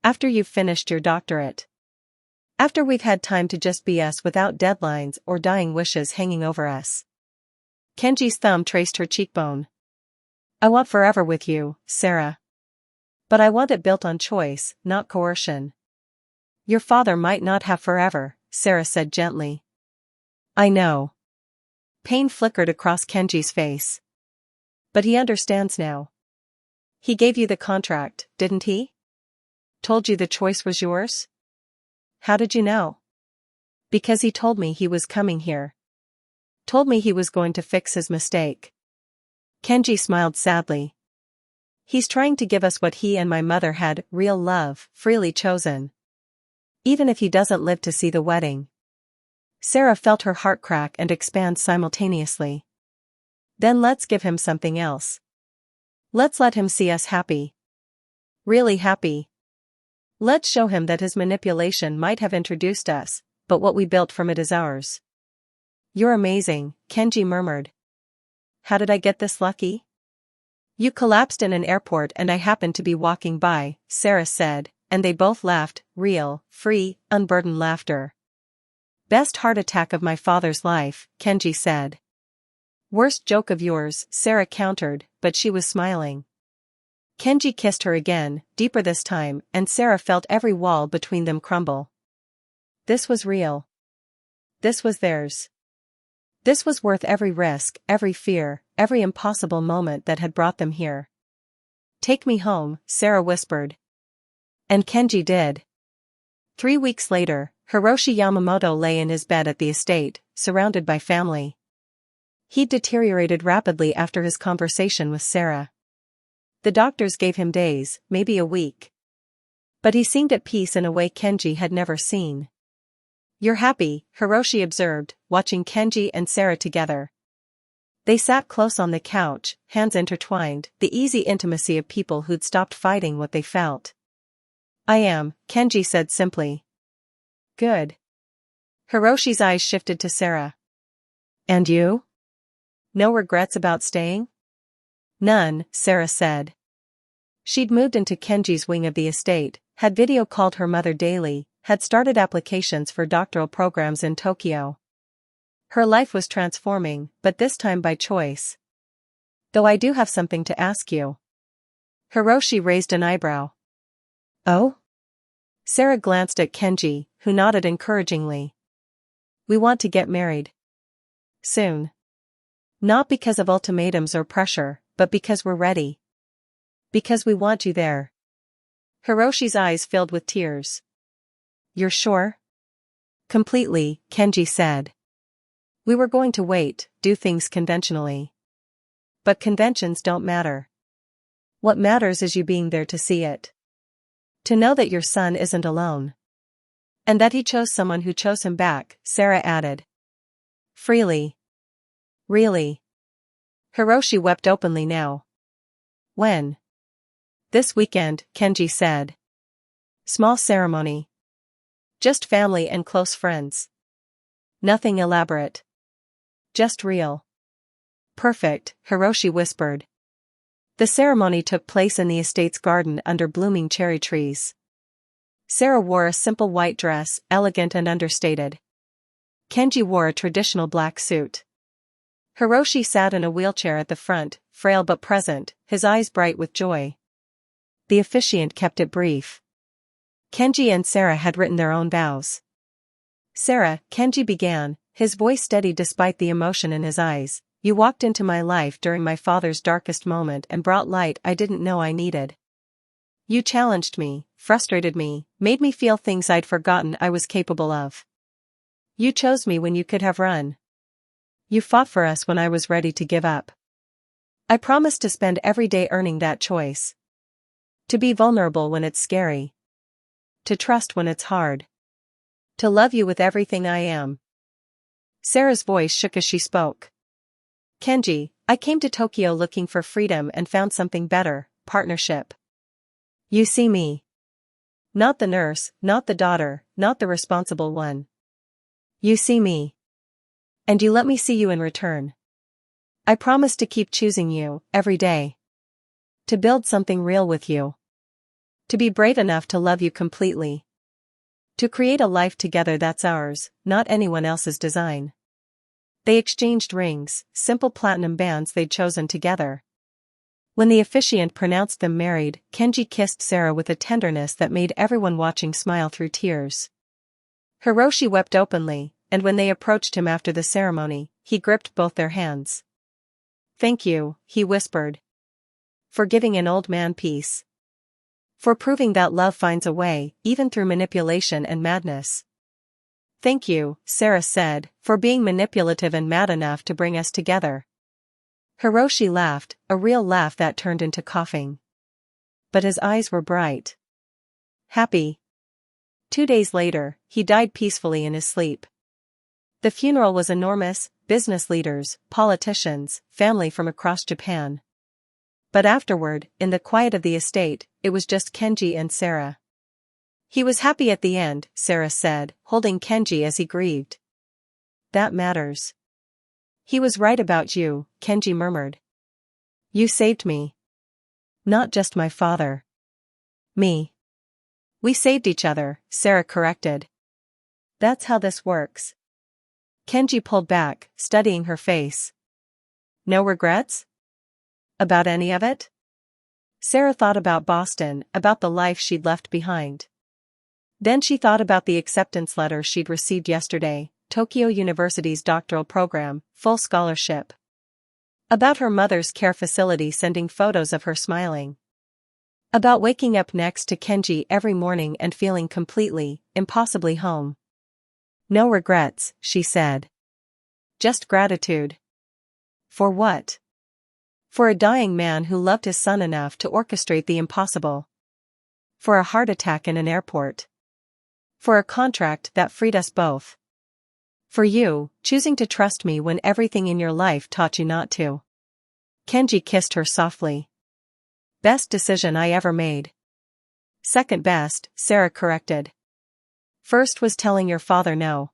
After you've finished your doctorate. After we've had time to just be us without deadlines or dying wishes hanging over us." Kenji's thumb traced her cheekbone. "I want forever with you, Sarah. But I want it built on choice, not coercion." "Your father might not have forever," Sarah said gently. "I know." Pain flickered across Kenji's face. "But he understands now. He gave you the contract, didn't he? Told you the choice was yours?" "How did you know?" "Because he told me he was coming here. Told me he was going to fix his mistake." Kenji smiled sadly. "He's trying to give us what he and my mother had, real love, freely chosen. Even if he doesn't live to see the wedding." Sarah felt her heart crack and expand simultaneously. "Then let's give him something else. Let's let him see us happy. Really happy. Let's show him that his manipulation might have introduced us, but what we built from it is ours." "You're amazing," Kenji murmured. "How did I get this lucky?" "You collapsed in an airport and I happened to be walking by," Sarah said, and they both laughed, real, free, unburdened laughter. "Best heart attack of my father's life," Kenji said. "Worst joke of yours," Sarah countered, but she was smiling. Kenji kissed her again, deeper this time, and Sarah felt every wall between them crumble. This was real. This was theirs. This was worth every risk, every fear, every impossible moment that had brought them here. "Take me home," Sarah whispered. And Kenji did. 3 weeks later, Hiroshi Yamamoto lay in his bed at the estate, surrounded by family. He'd deteriorated rapidly after his conversation with Sarah. The doctors gave him days, maybe a week. But he seemed at peace in a way Kenji had never seen. "You're happy," Hiroshi observed, watching Kenji and Sarah together. They sat close on the couch, hands intertwined, the easy intimacy of people who'd stopped fighting what they felt. "I am," Kenji said simply. "Good." Hiroshi's eyes shifted to Sarah. "And you? No regrets about staying?" "None," Sarah said. She'd moved into Kenji's wing of the estate, had video called her mother daily, had started applications for doctoral programs in Tokyo. Her life was transforming, but this time by choice. "Though I do have something to ask you." Hiroshi raised an eyebrow. "Oh?" Sarah glanced at Kenji, who nodded encouragingly. "We want to get married. Soon. Not because of ultimatums or pressure, but because we're ready. Because we want you there." Hiroshi's eyes filled with tears. "You're sure?" "Completely," Kenji said. "We were going to wait, do things conventionally. But conventions don't matter. What matters is you being there to see it. To know that your son isn't alone. And that he chose someone who chose him back, Sarah added. Freely. Really? Hiroshi wept openly now. When? This weekend, Kenji said. Small ceremony. Just family and close friends. Nothing elaborate. Just real. Perfect, Hiroshi whispered. The ceremony took place in the estate's garden under blooming cherry trees. Sarah wore a simple white dress, elegant and understated. Kenji wore a traditional black suit. Hiroshi sat in a wheelchair at the front, frail but present, his eyes bright with joy. The officiant kept it brief. Kenji and Sarah had written their own vows. Sarah, Kenji began, his voice steady despite the emotion in his eyes. You walked into my life during my father's darkest moment and brought light I didn't know I needed. You challenged me, frustrated me, made me feel things I'd forgotten I was capable of. You chose me when you could have run. You fought for us when I was ready to give up. I promised to spend every day earning that choice. To be vulnerable when it's scary. To trust when it's hard. To love you with everything I am. Sarah's voice shook as she spoke. Kenji, I came to Tokyo looking for freedom and found something better, partnership. You see me. Not the nurse, not the daughter, not the responsible one. You see me. And you let me see you in return. I promise to keep choosing you, every day. To build something real with you. To be brave enough to love you completely. To create a life together that's ours, not anyone else's design. They exchanged rings, simple platinum bands they'd chosen together. When the officiant pronounced them married, Kenji kissed Sarah with a tenderness that made everyone watching smile through tears. Hiroshi wept openly, and when they approached him after the ceremony, he gripped both their hands. Thank you, he whispered. For giving an old man peace. For proving that love finds a way, even through manipulation and madness. Thank you, Sarah said, for being manipulative and mad enough to bring us together. Hiroshi laughed, a real laugh that turned into coughing. But his eyes were bright. Happy. 2 days later, he died peacefully in his sleep. The funeral was enormous, business leaders, politicians, family from across Japan. But afterward, in the quiet of the estate, it was just Kenji and Sarah. He was happy at the end, Sarah said, holding Kenji as he grieved. That matters. He was right about you, Kenji murmured. You saved me. Not just my father. Me. We saved each other, Sarah corrected. That's how this works. Kenji pulled back, studying her face. No regrets? About any of it? Sarah thought about Boston, about the life she'd left behind. Then she thought about the acceptance letter she'd received yesterday, Tokyo University's doctoral program, full scholarship. About her mother's care facility sending photos of her smiling. About waking up next to Kenji every morning and feeling completely, impossibly home. No regrets, she said. Just gratitude. For what? For a dying man who loved his son enough to orchestrate the impossible. For a heart attack in an airport. For a contract that freed us both. For you, choosing to trust me when everything in your life taught you not to. Kenji kissed her softly. Best decision I ever made. Second best, Sarah corrected. First was telling your father no.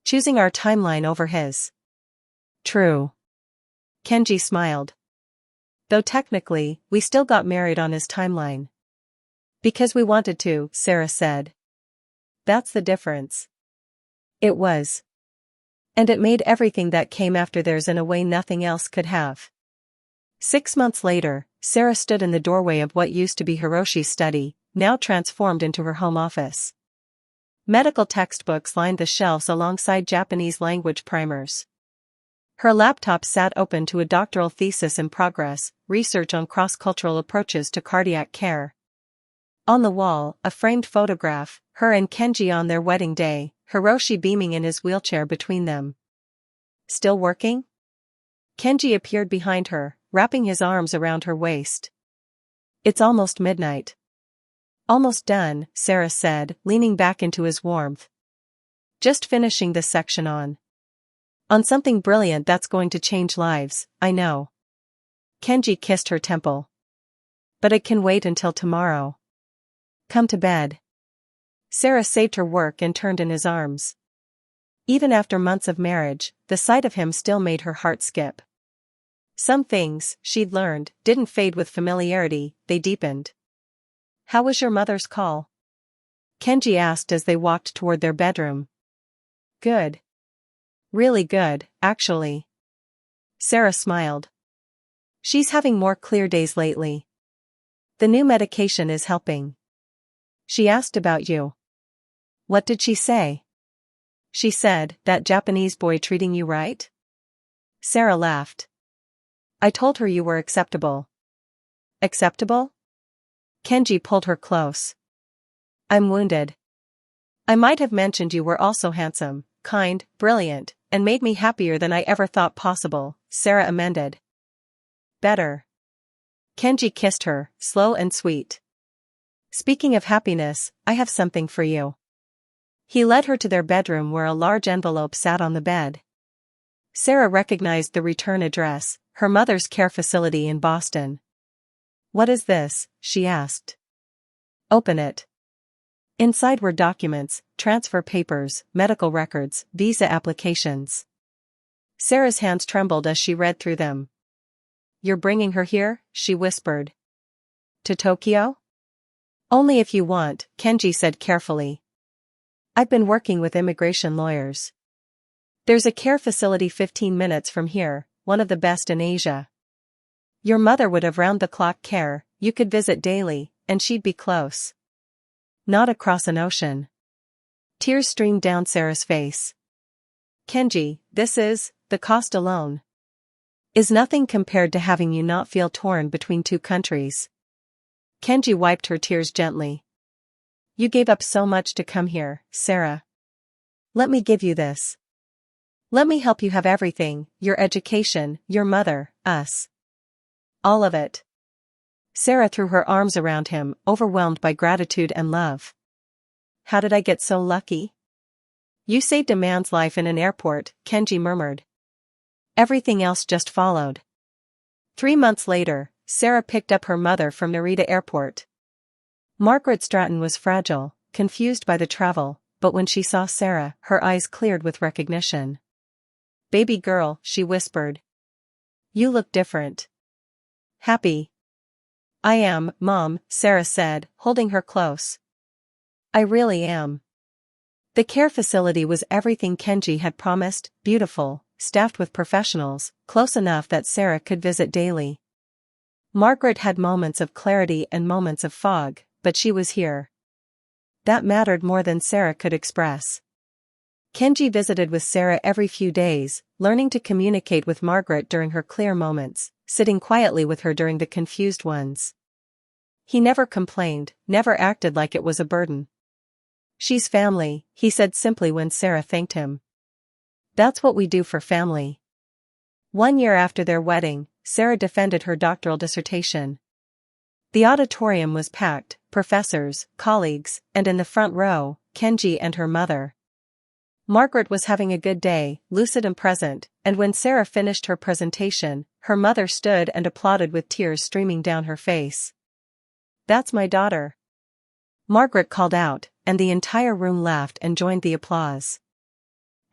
Choosing our timeline over his. True. Kenji smiled. Though technically, we still got married on his timeline. Because we wanted to, Sarah said. That's the difference. It was. And it made everything that came after theirs in a way nothing else could have. 6 months later, Sarah stood in the doorway of what used to be Hiroshi's study, now transformed into her home office. Medical textbooks lined the shelves alongside Japanese language primers. Her laptop sat open to a doctoral thesis in progress, research on cross-cultural approaches to cardiac care. On the wall, a framed photograph, her and Kenji on their wedding day, Hiroshi beaming in his wheelchair between them. Still working? Kenji appeared behind her, wrapping his arms around her waist. It's almost midnight. Almost done, Sarah said, leaning back into his warmth. Just finishing this section on something brilliant that's going to change lives, I know. Kenji kissed her temple. But it can wait until tomorrow. Come to bed. Sarah saved her work and turned in his arms. Even after months of marriage, the sight of him still made her heart skip. Some things, she'd learned, didn't fade with familiarity, they deepened. How was your mother's call? Kenji asked as they walked toward their bedroom. Good. Really good, actually. Sarah smiled. She's having more clear days lately. The new medication is helping. She asked about you. What did she say? She said, that Japanese boy treating you right? Sarah laughed. I told her you were acceptable. Acceptable? Kenji pulled her close. I'm wounded. I might have mentioned you were also handsome, kind, brilliant, and made me happier than I ever thought possible, Sarah amended. Better. Kenji kissed her, slow and sweet. Speaking of happiness, I have something for you. He led her to their bedroom where a large envelope sat on the bed. Sarah recognized the return address, her mother's care facility in Boston. What is this? She asked. Open it. Inside were documents, transfer papers, medical records, visa applications. Sarah's hands trembled as she read through them. You're bringing her here? She whispered. To Tokyo? Only if you want, Kenji said carefully. I've been working with immigration lawyers. There's a care facility 15 minutes from here, one of the best in Asia. Your mother would have round-the-clock care, you could visit daily, and she'd be close. Not across an ocean. Tears streamed down Sarah's face. Kenji, the cost alone is nothing compared to having you not feel torn between two countries. Kenji wiped her tears gently. You gave up so much to come here, Sarah. Let me give you this. Let me help you have everything, your education, your mother, us. All of it. Sarah threw her arms around him, overwhelmed by gratitude and love. How did I get so lucky? You saved a man's life in an airport, Kenji murmured. Everything else just followed. 3 months later, Sarah picked up her mother from Narita Airport. Margaret Stratton was fragile, confused by the travel, but when she saw Sarah, her eyes cleared with recognition. Baby girl, she whispered. You look different. Happy. I am, Mom, Sarah said, holding her close. I really am. The care facility was everything Kenji had promised, beautiful, staffed with professionals, close enough that Sarah could visit daily. Margaret had moments of clarity and moments of fog, but she was here. That mattered more than Sarah could express. Kenji visited with Sarah every few days, learning to communicate with Margaret during her clear moments, sitting quietly with her during the confused ones. He never complained, never acted like it was a burden. She's family, he said simply when Sarah thanked him. That's what we do for family. 1 year after their wedding, Sarah defended her doctoral dissertation. The auditorium was packed, professors, colleagues, and in the front row, Kenji and her mother. Margaret was having a good day, lucid and present, and when Sarah finished her presentation, her mother stood and applauded with tears streaming down her face. That's my daughter. Margaret called out, and the entire room laughed and joined the applause.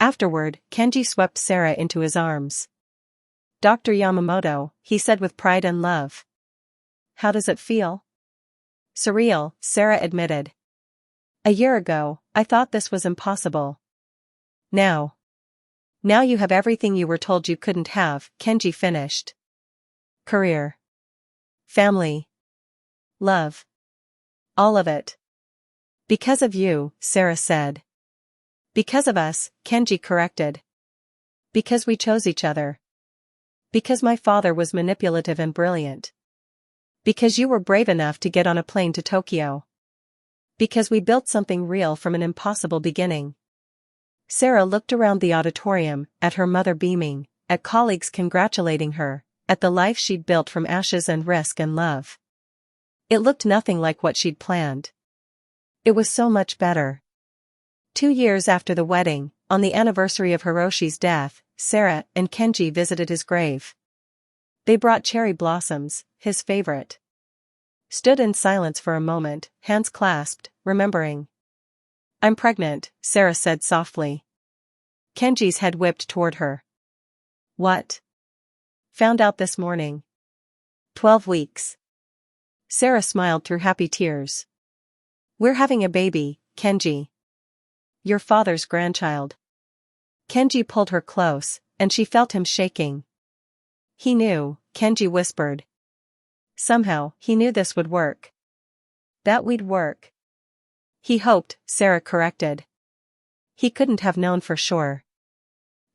Afterward, Kenji swept Sarah into his arms. Dr. Yamamoto, he said with pride and love. How does it feel? Surreal, Sarah admitted. A year ago, I thought this was impossible. Now you have everything you were told you couldn't have, Kenji finished. Career. Family. Love. All of it. Because of you, Sarah said. Because of us, Kenji corrected. Because we chose each other. Because my father was manipulative and brilliant. Because you were brave enough to get on a plane to Tokyo. Because we built something real from an impossible beginning. Sarah looked around the auditorium, at her mother beaming, at colleagues congratulating her, at the life she'd built from ashes and risk and love. It looked nothing like what she'd planned. It was so much better. 2 years after the wedding, on the anniversary of Hiroshi's death, Sarah and Kenji visited his grave. They brought cherry blossoms, his favorite. Stood in silence for a moment, hands clasped, remembering. "I'm pregnant," Sarah said softly. Kenji's head whipped toward her. "What?" "Found out this morning." 12 weeks. Sarah smiled through happy tears. "We're having a baby, Kenji. Your father's grandchild." Kenji pulled her close, and she felt him shaking. He knew, Kenji whispered. Somehow, he knew this would work. That we'd work. He hoped, Sarah corrected. He couldn't have known for sure.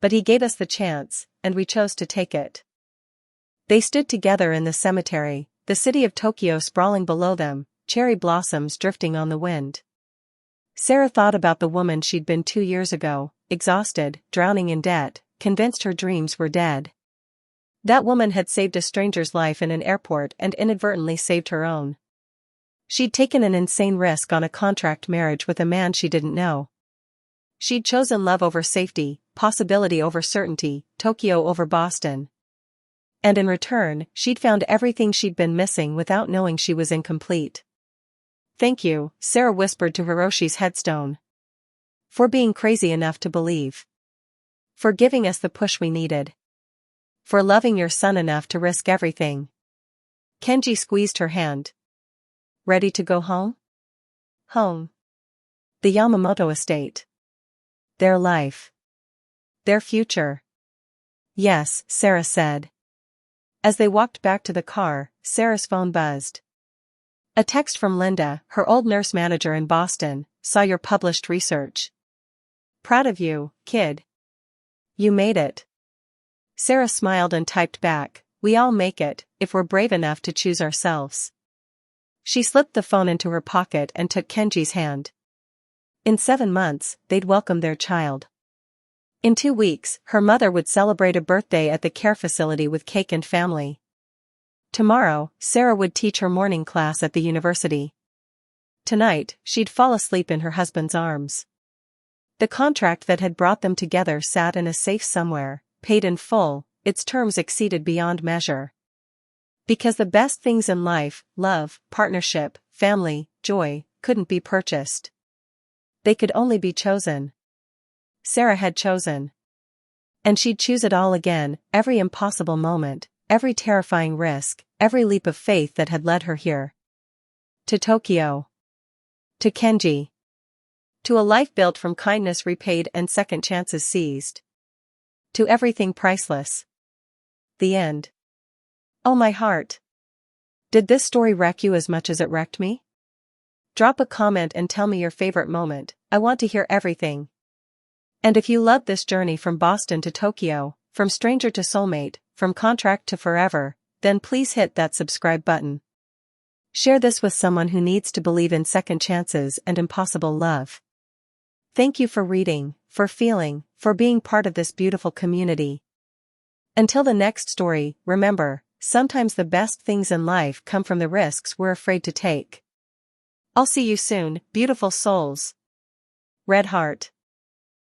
But he gave us the chance, and we chose to take it. They stood together in the cemetery, the city of Tokyo sprawling below them, cherry blossoms drifting on the wind. Sarah thought about the woman she'd been 2 years ago, exhausted, drowning in debt, convinced her dreams were dead. That woman had saved a stranger's life in an airport and inadvertently saved her own. She'd taken an insane risk on a contract marriage with a man she didn't know. She'd chosen love over safety, possibility over certainty, Tokyo over Boston. And in return, she'd found everything she'd been missing without knowing she was incomplete. "Thank you," Sarah whispered to Hiroshi's headstone. "For being crazy enough to believe. For giving us the push we needed. For loving your son enough to risk everything." Kenji squeezed her hand. "Ready to go home?" Home. The Yamamoto estate. Their life. Their future. "Yes," Sarah said. As they walked back to the car, Sarah's phone buzzed. A text from Linda, her old nurse manager in Boston. "Saw your published research. Proud of you, kid. You made it." Sarah smiled and typed back, "We all make it, if we're brave enough to choose ourselves." She slipped the phone into her pocket and took Kenji's hand. In 7 months, they'd welcome their child. In 2 weeks, her mother would celebrate a birthday at the care facility with cake and family. Tomorrow, Sarah would teach her morning class at the university. Tonight, she'd fall asleep in her husband's arms. The contract that had brought them together sat in a safe somewhere, paid in full, its terms exceeded beyond measure. Because the best things in life, love, partnership, family, joy, couldn't be purchased. They could only be chosen. Sarah had chosen. And she'd choose it all again, every impossible moment, every terrifying risk, every leap of faith that had led her here. To Tokyo. To Kenji. To a life built from kindness repaid and second chances seized. To everything priceless. The end. Oh my heart. Did this story wreck you as much as it wrecked me? Drop a comment and tell me your favorite moment. I want to hear everything. And if you loved this journey from Boston to Tokyo, from stranger to soulmate, from contract to forever, then please hit that subscribe button. Share this with someone who needs to believe in second chances and impossible love. Thank you for reading, for feeling, for being part of this beautiful community. Until the next story, remember, sometimes the best things in life come from the risks we're afraid to take. I'll see you soon, beautiful souls. Red Heart.